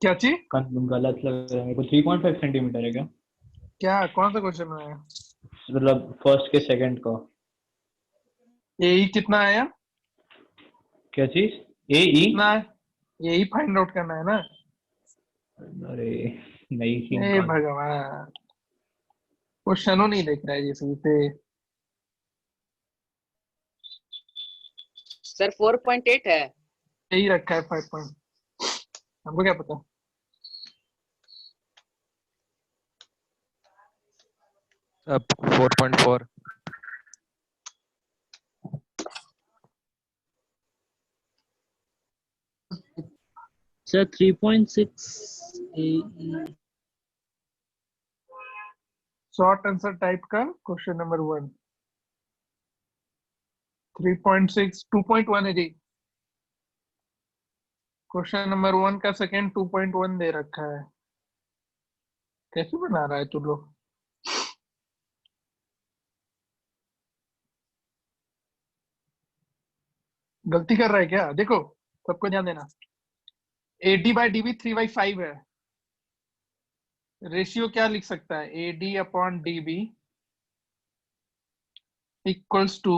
Speaker 1: क्या चीज?
Speaker 5: गलत लग रहा है मेरे को। 3.5 सेंटीमीटर है क्या?
Speaker 1: क्या कौन सा क्वेश्चन है?
Speaker 5: मतलब फर्स्ट के सेकंड का।
Speaker 1: यही कितना आया?
Speaker 5: क्या चीज? AE?
Speaker 1: कितना है यही फाइंड आउट करना है ना?
Speaker 5: अरे नहीं सीन
Speaker 1: हे
Speaker 5: का।
Speaker 1: भगवान, क्वेश्चनों नहीं देख रहा है ये सही से।
Speaker 3: सर 4.8 है।
Speaker 1: यही रखा है 5 पॉइंट, हमको क्या पता।
Speaker 10: अब 4.4।
Speaker 9: Sir, 3.6 AE.
Speaker 1: Short answer type का क्वेश्चन नंबर 1। 3.6 2.1 है जी। क्वेश्चन नंबर 1 का सेकंड 2.1 दे रखा है। कैसे बना रहा है तू लोग? गलती कर रहा है क्या? देखो, सबको ध्यान देना। AD/DB 3/5 है। रेशियो क्या लिख सकता है? AD/DB इक्वल्स टू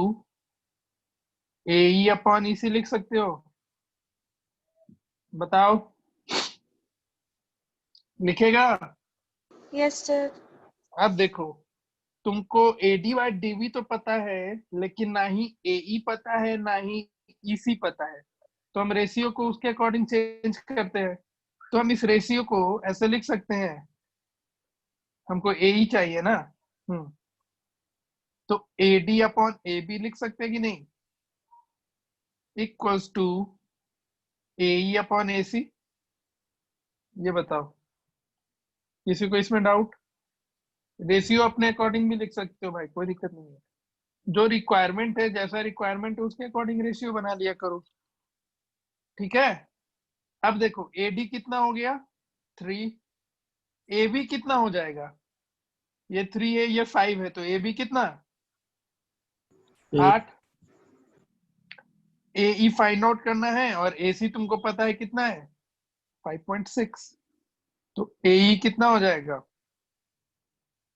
Speaker 1: AE/EC लिख सकते हो? बताओ, लिखेगा?
Speaker 8: Yes sir.
Speaker 1: अब देखो, तुमको AD/DB तो पता है, लेकिन ना ही AE पता है, ना ही EC पता है। तो हम रेशियो को उसके अकॉर्डिंग चेंज करते हैं। तो हम इस रेशियो को ऐसे लिख सकते हैं, हमको AE चाहिए ना। हम्म, तो AD/AB लिख सकते हैं कि नहीं? Equals to AE upon AC। ये बताओ, किसी को इसमें डाउट? रेशियो अपने अकॉर्डिंग भी लिख सकते हो भाई, कोई दिक्कत नहीं है। जो रिक्वायरमेंट है, जैसा रिक्वायरमेंट है उसके अकॉर्डिंग रेशियो बना लिया करो, ठीक है। अब देखो AD कितना हो गया 3, AB कितना हो जाएगा, ये 3 है ये 5 है, तो AB कितना 8। AE फाइंड आउट करना है और AC तुमको पता है कितना है 5.6, तो AE कितना हो जाएगा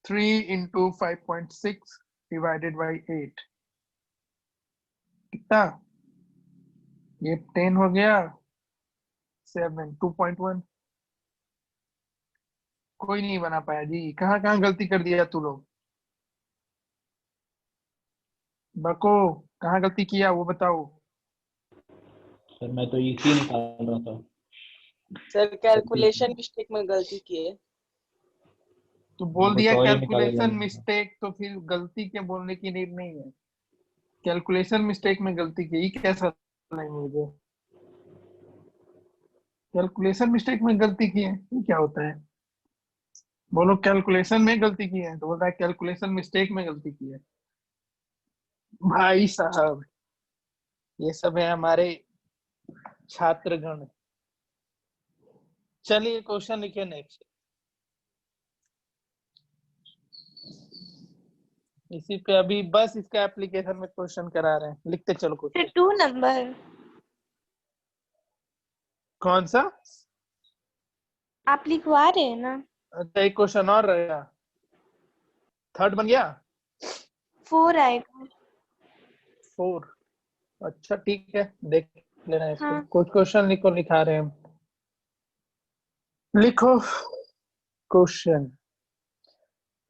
Speaker 1: 3 into 5.6 divided by 8, कितना, ये 10 हो गया, 7 2.1। कोई नहीं बना पाया जी, कहाँ कहाँ गलती कर दिया तू लोग, बको कहाँ गलती किया वो बताओ।
Speaker 5: सर मैं तो इसी निकाल रहा था।
Speaker 3: सर कैलकुलेशन मिस्टेक में गलती की है।
Speaker 1: तो बोल दिया
Speaker 5: तो ये निकाला
Speaker 1: कैलकुलेशन
Speaker 5: जाएगा।
Speaker 1: मिस्टेक, तो फिर गलती के बोलने की नीड नहीं है। कैलकुलेशन मिस्टेक में गलती की, ये कैसा लैंग्वेज है? कैलकुलेशन मिस्टेक में गलती की है, ये क्या होता है? बोलो कैलकुलेशन में गलती की है, तो बोलता है कैलकुलेशन मिस्टेक में गलती की है। भाई साहब, ये सब है हमारे छात्रगण। चलिए क्वेश्चन लिखिए नेक्स्ट। इसी पे अभी बस इसका एप्लीकेशन में क्वेश्चन करा रहे हैं, लिखते चलो कुछ।
Speaker 8: 2 नंबर
Speaker 1: कौन सा?
Speaker 8: आप लिखवा रहे हैं ना?
Speaker 1: अच्छा एक क्वेश्चन और रहेगा, थर्ड बन गया
Speaker 8: 4 आएगा।
Speaker 1: 4। अच्छा ठीक है, देख लेना है इसको।
Speaker 8: हाँ।
Speaker 1: कुछ क्वेश्चन लिखो, लिखा रहे हैं हम। लिखो क्वेश्चन,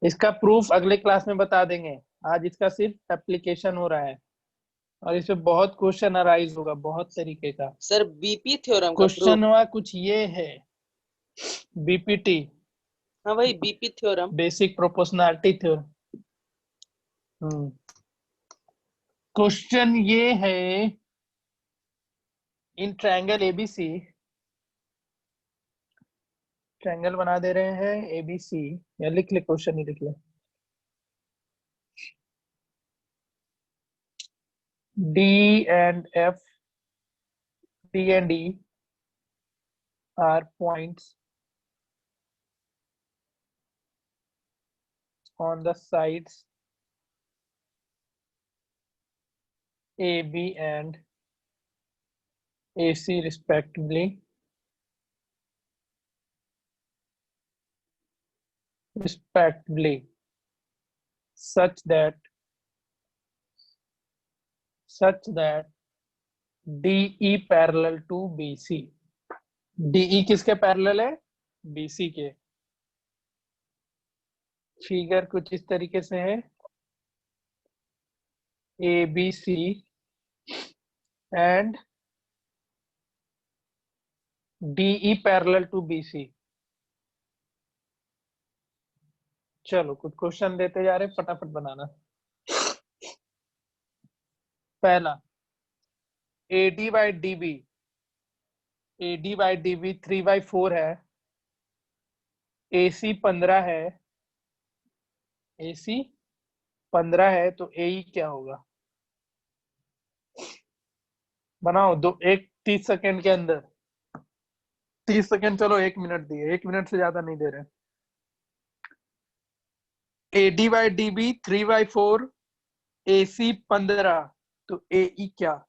Speaker 1: इसका प्रूफ अगले क्लास में बता देंगे, आज इसका सिर्फ एप्लीकेशन हो रहा है और इसमें बहुत क्वेश्चन अराइज होगा, बहुत तरीके का।
Speaker 3: सर बीपी थ्योरम का
Speaker 1: क्वेश्चन
Speaker 3: प्रूफ।
Speaker 1: हुआ कुछ ये है, BPT,
Speaker 3: हाँ भाई BP theorem.
Speaker 1: Basic proportionality theorem. Question ये है, इन ट्रायंगल ABC, ट्रायंगल बना दे रहे हैं ABC, या लिख ले क्वेश्चन ही लिख ले। D and F, D and E are points on the sides AB and AC respectively, such that DE parallel to BC। DE किसके पैरेलल है? BC के। फिगर कुछ इस तरीके से है, ABC and DE parallel to BC। चलो कुछ क्वेश्चन देते जा रहे, फटाफट बनाना। पहला AD by DB, AD by DB 3/4 है, AC 15 है, AC 15 है, तो AE क्या होगा? बनाओ दो, 30 सेकेंड के अंदर। 30 सेकेंड, चलो 1 मिनट दिए, 1 मिनट से ज्यादा नहीं दे रहे। AD by DB 3/4, AC 15, तो AE क्या?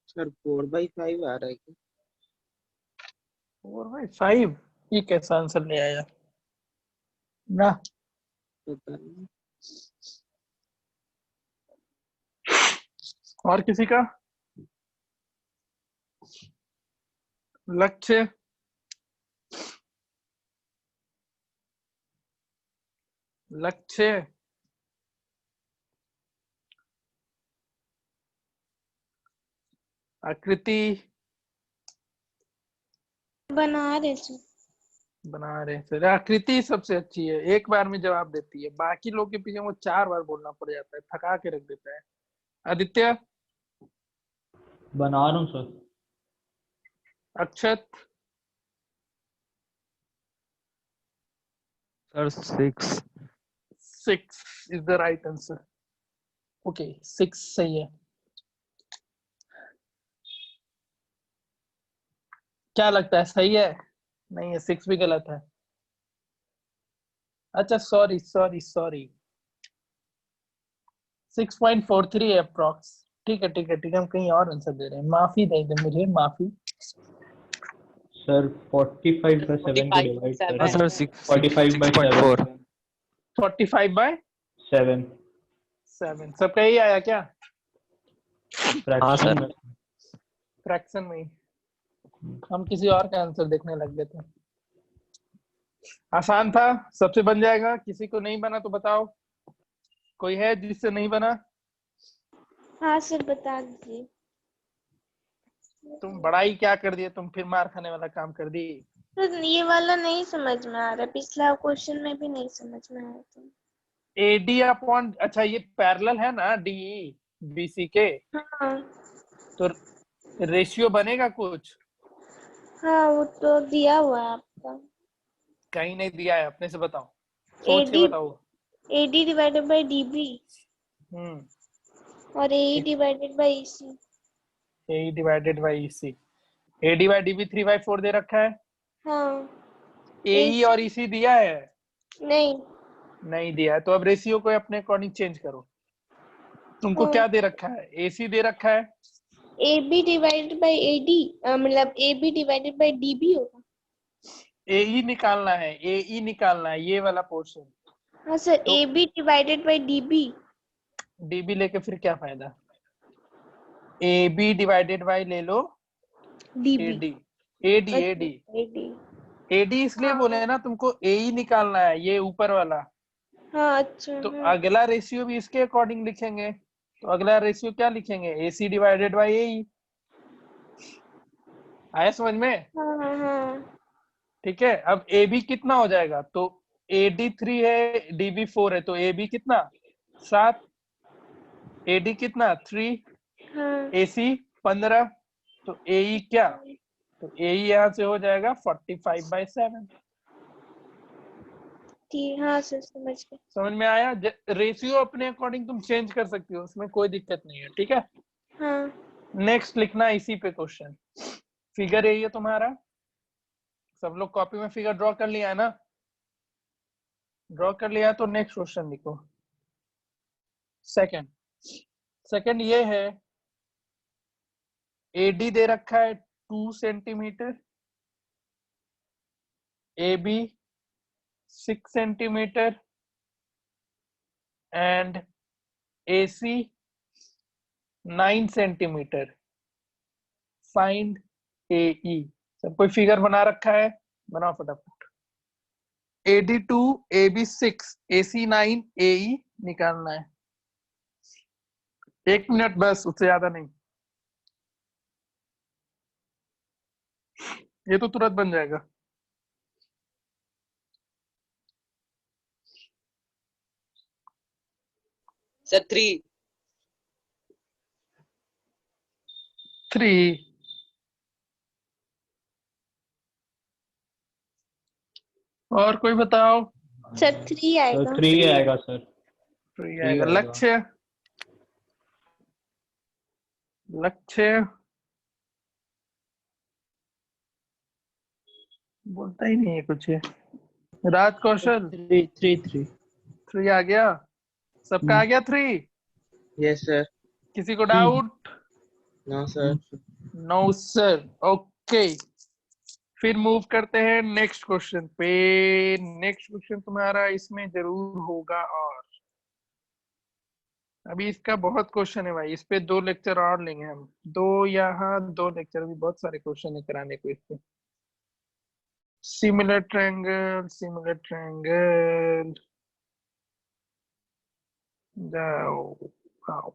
Speaker 2: सर 4/5 आ रहा है क्या?
Speaker 1: 4/5, ये कैसा आंसर ले आया ना?
Speaker 2: पता नहीं।
Speaker 1: और किसी का लक्ष्य? लक्ष्य आकृति
Speaker 8: बना रहे थे।
Speaker 1: बना रहे सर। आकृति सबसे अच्छी है, एक बार में जवाब देती है। बाकी लोग के पीछे वो 4 बार बोलना पड़ जाता है, थका के रख देता है। आदित्य?
Speaker 5: बना रहा हूँ sir.
Speaker 1: Akshat?
Speaker 10: Sir 6।
Speaker 1: 6 is the right answer. Okay 6 सही है। क्या लगता है सही है? नहीं है, 6 भी गलत है। अच्छा सॉरी सॉरी सॉरी, 6.43 है अप्रॉक्स। ठीक है ठीक है ठीक है, हम कहीं और आंसर दे रहे हैं, माफी दे दे मुझे, माफी।
Speaker 5: सर 45 by 7 को डिवाइड
Speaker 10: हाँ
Speaker 5: करें।
Speaker 10: Sir
Speaker 5: 45 by
Speaker 10: 6.4।
Speaker 5: 7।
Speaker 1: 45/7
Speaker 5: 7
Speaker 1: सबका यही आया क्या?
Speaker 10: हाँ
Speaker 5: फ्रैक्शन
Speaker 10: सर।
Speaker 5: में।
Speaker 1: फ्रैक्शन में ही। हम किसी और का आंसर देखने लग गए थे। आसान था, सबसे बन जाएगा। किसी को नहीं बना तो बताओ, कोई है जिससे नहीं बना?
Speaker 8: हाँ सर बता दीजिए।
Speaker 1: तुम बड़ा ही क्या कर दिए, तुम फिर मार खाने वाला काम कर दी।
Speaker 8: तो ये वाला नहीं समझ में आ रहा, पिछला क्वेश्चन में भी नहीं समझ में आया तो।
Speaker 1: AD अपॉन, अच्छा ये पैरेलल है ना DE BC के,
Speaker 8: हाँ
Speaker 1: तो रेशियो बनेगा कुछ?
Speaker 8: हाँ वो तो दिया हुआ है आपका।
Speaker 1: कहीं नहीं दिया है, अपने से बताओ, सोच के
Speaker 8: AD
Speaker 1: बताओ।
Speaker 8: AD डिवाइडेड बाय DB और AE divided by EC।
Speaker 1: AE divided by EC। AD by DB 3/4 दे रखा है।
Speaker 8: हाँ
Speaker 1: AE और EC दिया है?
Speaker 8: नहीं।
Speaker 1: नहीं दिया है, तो अब रेशियो को अपने अकॉर्डिंग चेंज करो। तुमको क्या दे रखा है? AC दे रखा है।
Speaker 8: AB डिवाइडेड बाय AD मतलब AB डिवाइडेड बाय DB होगा।
Speaker 1: AE निकालना है, AE निकालना है, ये वाला पोर्शन।
Speaker 8: हाँ सर
Speaker 1: तो
Speaker 8: AB divided by DB।
Speaker 1: DB लेके फिर क्या फायदा? AB डिवाइडेड बाई ले लो
Speaker 8: DB।
Speaker 1: AD इसलिए बोले है ना तुमको, AE निकालना है, ये ऊपर वाला।
Speaker 8: हाँ अच्छा।
Speaker 1: तो अगला रेशियो भी इसके अकॉर्डिंग लिखेंगे। तो अगला रेशियो क्या लिखेंगे? AC divided by AE। आया समझ में?
Speaker 8: हाँ
Speaker 1: ठीक है, अब AB कितना हो जाएगा? तो AD 3 है, DB 4 है, तो AB कितना? 7। AD कितना? 3।
Speaker 8: हाँ
Speaker 1: AC 15। तो AE क्या? तो AE यहाँ से हो जाएगा 45/7।
Speaker 8: ठीक। हाँ सर समझ गए।
Speaker 1: समझ में आया? रेशियो अपने अकॉर्डिंग तुम चेंज कर सकती हो, उसमें कोई दिक्कत नहीं है। ठीक है,
Speaker 8: हाँ
Speaker 1: नेक्स्ट लिखना इसी पे क्वेश्चन। फिगर यही है तुम्हारा, सब लोग कॉपी में फिगर ड्रॉ कर लिया है ना? ड्रॉ कर लिया है तो नेक्स्ट क्वेश्चन लिखो। सेकंड ये है, AD दे रखा है 2 centimetre, AB 6 centimetre and AC 9 centimetre. Find AE। सब कोई फिगर बना रखा है? बनाओ फटाफट। AD 2, AB 6, AC 9, AE निकालना है। 1 मिनट बस, उससे ज्यादा नहीं। ये तो तुरंत बन जाएगा।
Speaker 3: सर 3।
Speaker 1: 3। और कोई बताओ?
Speaker 8: सर 3 आएगा।
Speaker 5: 3 आएगा सर।
Speaker 1: 3 आएगा। लक्ष्य बोलता ही नहीं है कुछ है। राज कौशल 3 आ गया? सबका आ गया 3?
Speaker 2: Yes sir.
Speaker 1: किसी को doubt?
Speaker 2: No sir.
Speaker 1: No sir. Okay, फिर मूव करते हैं नेक्स्ट क्वेश्चन पे। नेक्स्ट क्वेश्चन तुम्हारा इसमें जरूर होगा। और अभी इसका बहुत क्वेश्चन है भाई, इस पे 2 लेक्चर और लेंगे हम, 2 यहाँ 2 लेक्चर, भी बहुत सारे क्वेश्चन है कराने को इस पे। सिमिलर ट्रायंगल, सिमिलर ट्रायंगल, जाओ आओ।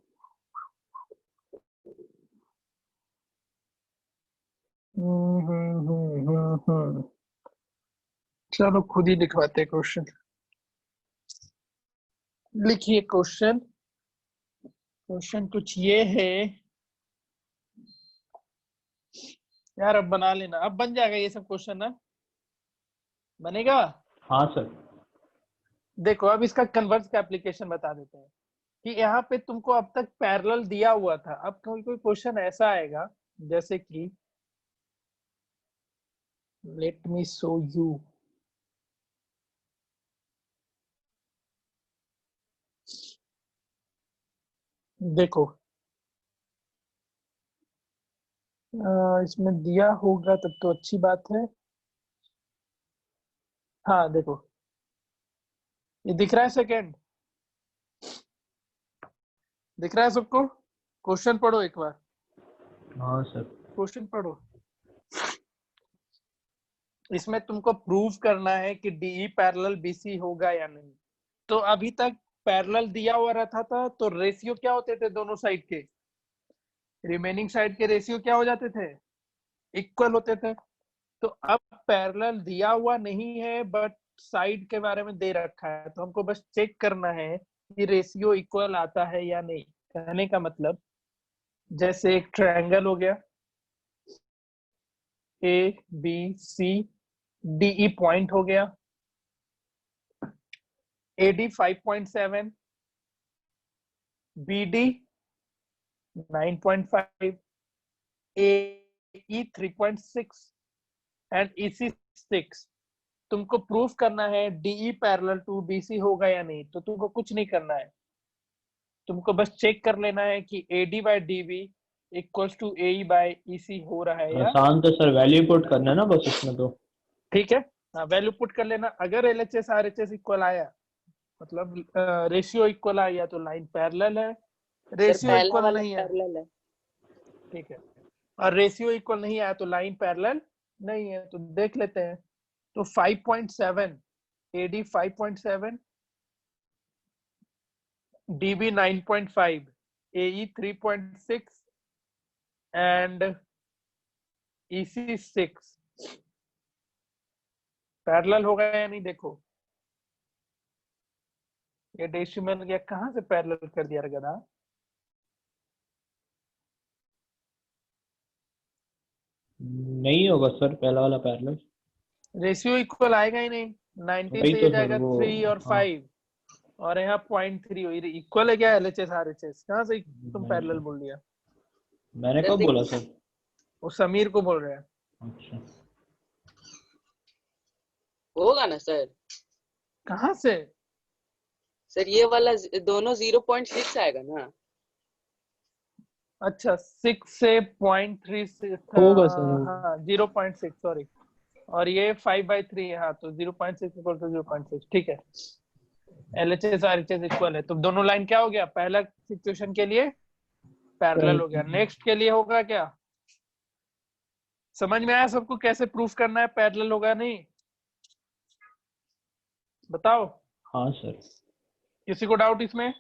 Speaker 1: चलो खुद ही लिखवाते हैं क्वेश्चन। लिखिए क्वेश्चन। क्वेश्चन कुछ ये है यार, अब बना लेना, अब बन जाएगा ये सब क्वेश्चन ना, बनेगा।
Speaker 5: हाँ सर।
Speaker 1: देखो अब इसका कन्वर्स का एप्लीकेशन बता देते हैं कि यहाँ पे तुमको अब तक पैरेलल दिया हुआ था, अब कोई कोई क्वेश्चन ऐसा आएगा जैसे कि लेट मी शो यू। देखो इसमें दिया होगा तब तो अच्छी बात है। हाँ देखो ये दिख रहा है, सेकंड दिख रहा है सबको? क्वेश्चन पढ़ो एक बार।
Speaker 5: हाँ सर।
Speaker 1: क्वेश्चन पढ़ो। इसमें तुमको प्रूव करना है कि डीई पैरेलल बीसी होगा या नहीं। तो अभी तक पैरेलल दिया हुआ रहता था तो रेशियो क्या होते थे दोनों साइड के, रिमेनिंग साइड के रेशियो क्या हो जाते थे, इक्वल होते थे। तो अब पैरेलल दिया हुआ नहीं है बट साइड के बारे में दे रखा है, तो हमको बस चेक करना है कि रेशियो इक्वल आता है या नहीं। कहने का मतलब जैसे एक ट्रायंगल हो गया, A B C DE point हो गया, AD 5.7, BD 9.5, AE 3.6 and EC 6। तुमको प्रूफ करना है DE पैरेलल टू BC होगा या नहीं। तो तुमको कुछ नहीं करना है, तुमको बस चेक कर लेना है कि AD by DB equals to AE by EC हो रहा है या।
Speaker 5: आसान तो सर, वैल्यू पुट करना है ना बस इसमें तो।
Speaker 1: ठीक है, हाँ वैल्यू पुट कर लेना। अगर LHS RHS इक्वल आया, मतलब रेशियो इक्वल आया तो लाइन पैरेलल है, रेशियो
Speaker 3: पहला
Speaker 1: इक्वल
Speaker 3: वाला
Speaker 1: नहीं है,
Speaker 3: पैरेलल है।
Speaker 1: ठीक है, और रेशियो इक्वल नहीं आया तो लाइन पैरेलल नहीं है। तो देख लेते हैं। तो 5.7 AD 5.7, DB 9.5, AE 3.6 and EC 6 parallel होगा या नहीं। देखो ये डेसिमल गया, कहां से पैरेलल कर दिया रे गधा।
Speaker 5: नहीं होगा सर पहला वाला पैरेलल।
Speaker 1: रेशियो इक्वल आएगा ही नहीं। 90
Speaker 5: वही
Speaker 1: से
Speaker 5: तो
Speaker 1: ये
Speaker 5: सर
Speaker 1: जाएगा
Speaker 5: वो।
Speaker 1: 3 और 5 और यहाँ 0.3 इक्वल है क्या LHS RHS? कहाँ से तुम पैरेलल बोल दिया?
Speaker 5: मैंने कब बोला सर?
Speaker 1: वो समीर को बोल रहे हैं।
Speaker 5: अच्छा
Speaker 3: होगा ना सर?
Speaker 1: कहाँ से
Speaker 3: सर ये वाला दोनों 0.6 आएगा ना?
Speaker 1: अच्छा 6 से 0.3 से
Speaker 9: होगा सर।
Speaker 1: हाँ 0.6 सॉरी, और ये 5/3 है। हाँ तो 0.6 इक्वल टू 0.6 ठीक है। LHS RHS इक्वल है तो दोनों लाइन क्या हो गया, पहला सिचुएशन के लिए पैरेलल हो गया। नेक्स्ट के लिए होगा क्या? समझ में आया सबको कैसे प्रूफ करना है पैरेलल होगा नहीं? बताओ।
Speaker 5: हाँ सर।
Speaker 1: किसी को डाउट इसमें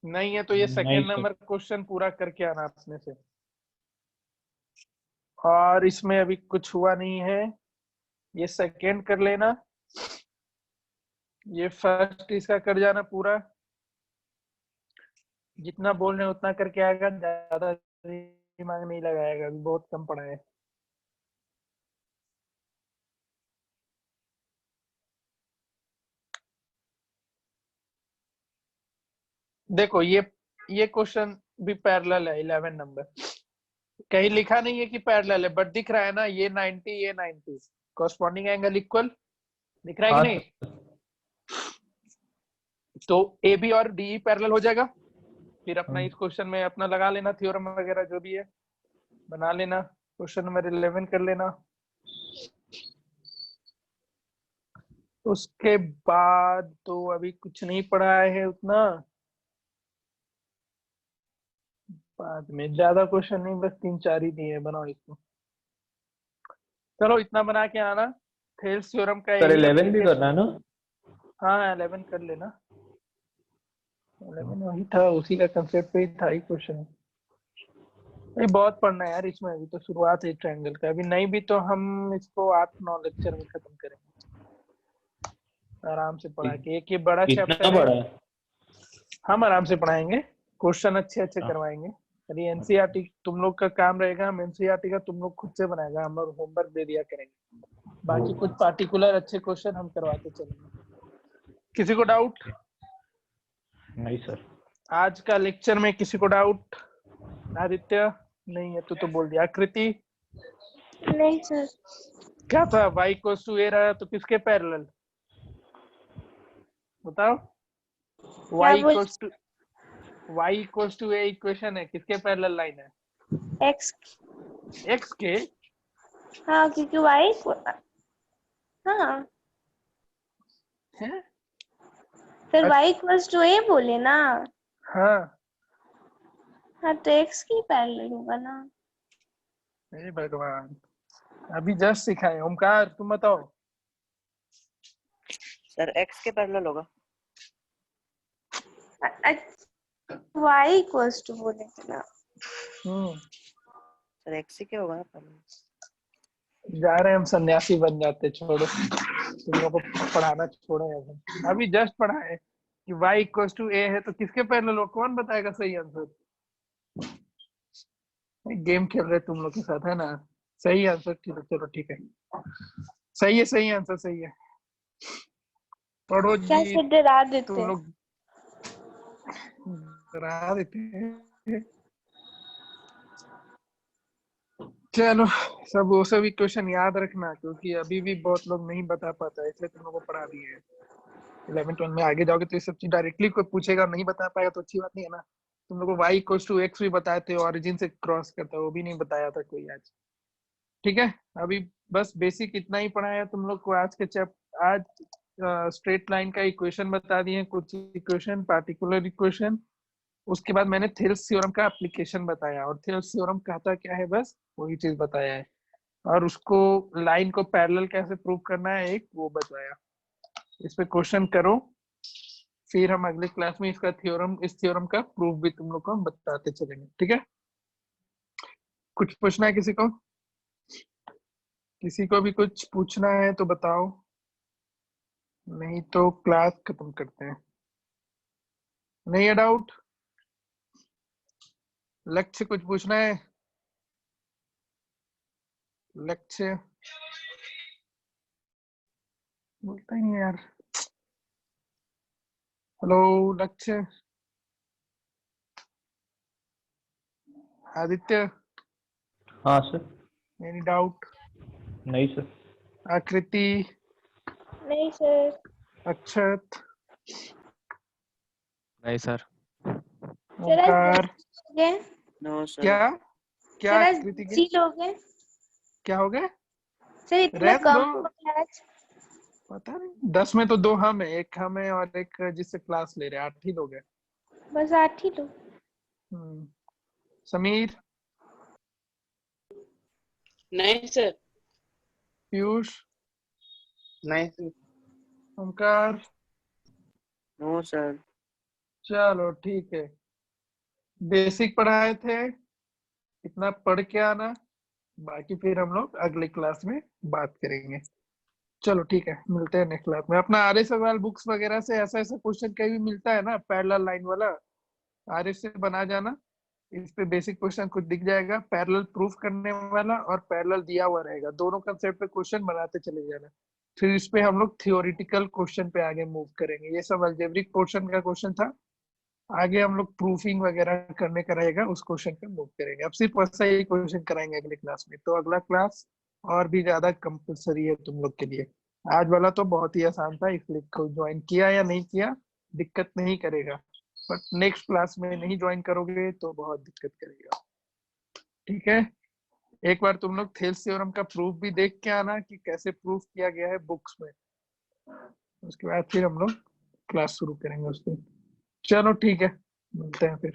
Speaker 1: नहीं है तो ये
Speaker 5: नहीं
Speaker 1: सेकंड
Speaker 5: सर।
Speaker 1: नंबर क्वेश्चन पूरा करके आना अपने से। और इसमें अभी कुछ हुआ नहीं है, ये सेकंड कर लेना, ये फर्स्ट इसका कर जाना पूरा। जितना बोल रहे हैं उतना करके आएगा, ज्यादा दिमाग नहीं लगाएगा, अभी बहुत कम पड़ा है। देखो ये क्वेश्चन भी पैरेलल है 11 नंबर, कहीं लिखा नहीं है कि पैरेलल है बट दिख रहा है ना, ये 90 ये 90 कॉरस्पॉन्डिंग एंगल इक्वल दिख रहा है कि नहीं? तो ए बी और डी पैरेलल हो जाएगा। फिर अपना इस क्वेश्चन में अपना लगा लेना थ्योरम वगैरह जो भी है बना लेना, क्वेश्चन नंबर 11 कर लेना। उसके बाद तो अभी कुछ नहीं पढ़ा है उतना, बाद में ज्यादा क्वेश्चन नहीं, बस 3-4 ही दिए, बनाओ इसको। चलो इतना बना के आना। थेल्स थ्योरम का
Speaker 5: सर
Speaker 1: यही
Speaker 5: 11 भी करना है ना?
Speaker 1: हाँ 11 कर लेना। 11 वही था, उसी का कंसेप्ट पे ही था ही क्वेश्चन। ये बहुत पढ़ना है यार इसमें, अभी तो शुरुआत है ट्रायंगल का, अभी नहीं भी तो हम इसको 8-9 लेक्चर में खत्म करेंगे आराम से पढ़ा के। एक ये बड़ा
Speaker 5: इतना
Speaker 1: चैप्टर है,
Speaker 5: बड़ा है?
Speaker 1: हम आराम से पढ़ाएंगे, क्वेश्चन अच्छे अच्छे
Speaker 5: हाँ।
Speaker 1: करवाएंगे। अरे एनसीईआरटी तुम लोग का काम रहेगा, हम एनसीईआरटी का तुम लोग खुद से बनाएगा, हम लोग होमवर्क दे दिया करेंगे, बाकी कुछ पार्टिकुलर अच्छे क्वेश्चन हम करवाते चलेंगे। किसी को डाउट?
Speaker 5: नहीं सर।
Speaker 1: आज का लेक्चर में किसी को डाउट? आदित्य नहीं है, तो बोल दिया। आकृति
Speaker 8: नहीं सर।
Speaker 1: क्या था? y इक्वल्स टू a रहा तो किसके पैरेलल बताओ?
Speaker 8: क्या
Speaker 1: y equals to a equation है, किसके पैरेलल लाइन है?
Speaker 8: x?
Speaker 1: x के।
Speaker 8: हाँ क्योंकि y हाँ
Speaker 1: हैं?
Speaker 8: फिर y इक्वल्स टू a बोले ना।
Speaker 1: हाँ
Speaker 8: हाँ तो x की पैरेलल होगा ना।
Speaker 1: हे भगवान, अभी जस्ट सिखाए। ओमकार तुम बताओ।
Speaker 3: सर x के पैरेलल होगा।
Speaker 8: y इक्वल्स टू बोले थे ना।
Speaker 3: सर x ही के होगा ना।
Speaker 1: जा रहे हैं हम सन्यासी बन जाते, छोड़ो तुम लोगों को पढ़ाना छोड़ो। अभी जस्ट पढ़ा है कि y इक्वल्स टू a है तो किसके पैरेलल हो? कौन बताएगा सही आंसर? गेम खेल रहे तुम लोग के साथ है ना। सही आंसर, ठीक है चलो ठीक है, सही है, सही आंसर सही है। पढ़ो
Speaker 8: क्या
Speaker 1: जी।
Speaker 8: से डरा देते
Speaker 1: तुम लोग डरा देते हैं। चलो सब वो सभी क्वेश्चन याद रखना, क्योंकि अभी भी बहुत लोग नहीं बता पाता है, इसलिए तुम लोगों को पढ़ा दिए हैं। 11-12 में आगे जाओगे तो ये सब चीज डायरेक्टली कोई पूछेगा, नहीं बता पाएगा तो अच्छी बात नहीं है ना। तुम लोग को y इक्वल्स टू x भी बताए थे, ओरिजिन से क्रॉस करता है, वो भी नहीं बताया था कोई आज। ठीक है, अभी बस बेसिक इतना ही पढ़ाया तुम लोग को आज के आज स्ट्रेट लाइन का इक्वेशन बता दिए, कुछ इक्वेशन, पार्टिकुलर इक्वेशन। उसके बाद मैंने थेल्स थ्योरम का एप्लीकेशन बताया, और थेल्स थ्योरम कहता क्या है, बस वही चीज बताया है। और उसको लाइन को पैरेलल कैसे प्रूव करना है एक वो बताया। इस पे क्वेश्चन करो, फिर हम अगले क्लास में इसका थ्योरम, इस थ्योरम का प्रूफ भी तुम लोग को हम बताते चलेंगे। ठीक है, कुछ पूछना है किसी को? किसी को भी कुछ पूछना है तो बताओ, नहीं तो क्लास खत्म करते हैं। नहीं है डाउट? लक्ष्य कुछ पूछना है? लक्ष्य बोलता ही नहीं यार। हेलो लक्ष्य, आदित्य,
Speaker 5: हाँ सर।
Speaker 1: Any doubt?
Speaker 5: नहीं सर।
Speaker 1: आकृति,
Speaker 8: नहीं सर।
Speaker 1: अक्षत,
Speaker 10: नहीं सर।
Speaker 1: Omkar,
Speaker 3: no sir.
Speaker 1: क्या क्या
Speaker 8: सर
Speaker 1: आकृति के
Speaker 8: जी लोग हैं
Speaker 1: क्या हो गया?
Speaker 8: सर, इतना
Speaker 1: रहने
Speaker 8: कम
Speaker 1: दो,
Speaker 8: हो गया आज।
Speaker 1: पता नहीं, 10 में तो 2 हम है, एक हम है और एक जिससे क्लास ले रहे हैं, 8 ही लोग हैं।
Speaker 8: बस 8 ही लोग।
Speaker 1: समीर,
Speaker 3: नहीं सर।
Speaker 1: पीयूष,
Speaker 2: नहीं सर।
Speaker 1: Omkar,
Speaker 3: no sir.
Speaker 1: चलो ठीक है, बेसिक पढ़ाए थे, इतना पढ़ के आना, बाकी फिर हम लोग अगले क्लास में बात करेंगे। चलो ठीक है, मिलते हैं नेक्स्ट क्लास में। अपना आर्य सवाल बुक्स वगैरह से ऐसा ऐसा क्वेश्चन कहीं भी मिलता है ना पैरेलल लाइन वाला, आर्य से बना जाना। इस पे बेसिक क्वेश्चन कुछ दिख जाएगा, पैरेलल प्रूफ करने वाला और पैरेलल दिया हुआ रहेगा, दोनों कंसेप्ट पे क्वेश्चन बनाते चले जाना। फिर इस पे हम लोग थियोरिटिकल क्वेश्चन पे आगे मूव करेंगे। ये सब अलजेब्रिक पोर्शन का क्वेश्चन था, आगे हम लोग प्रूफिंग वगैरह करने का रहेगा, उस क्वेश्चन पे मूव करेंगे। अब सिर्फ वैसा ही क्वेश्चन कराएंगे अगले क्लास में, तो अगला क्लास और भी ज्यादा कंपलसरी है तुम लोग के लिए। आज वाला तो बहुत ही आसान था, इसलिए कोई ज्वाइन किया या नहीं किया दिक्कत नहीं करेगा, बट नेक्स्ट क्लास में नहीं ज्वाइन करोगे तो बहुत दिक्कत करेगा। ठीक है, एक बार तुम लोग थेल्स थ्योरम का प्रूफ भी देख के आना कि कैसे प्रूफ किया गया है बुक्स में, उसके बाद फिर हम लोग क्लास शुरू करेंगे उस दिन। चलो ठीक है, मिलते हैं फिर।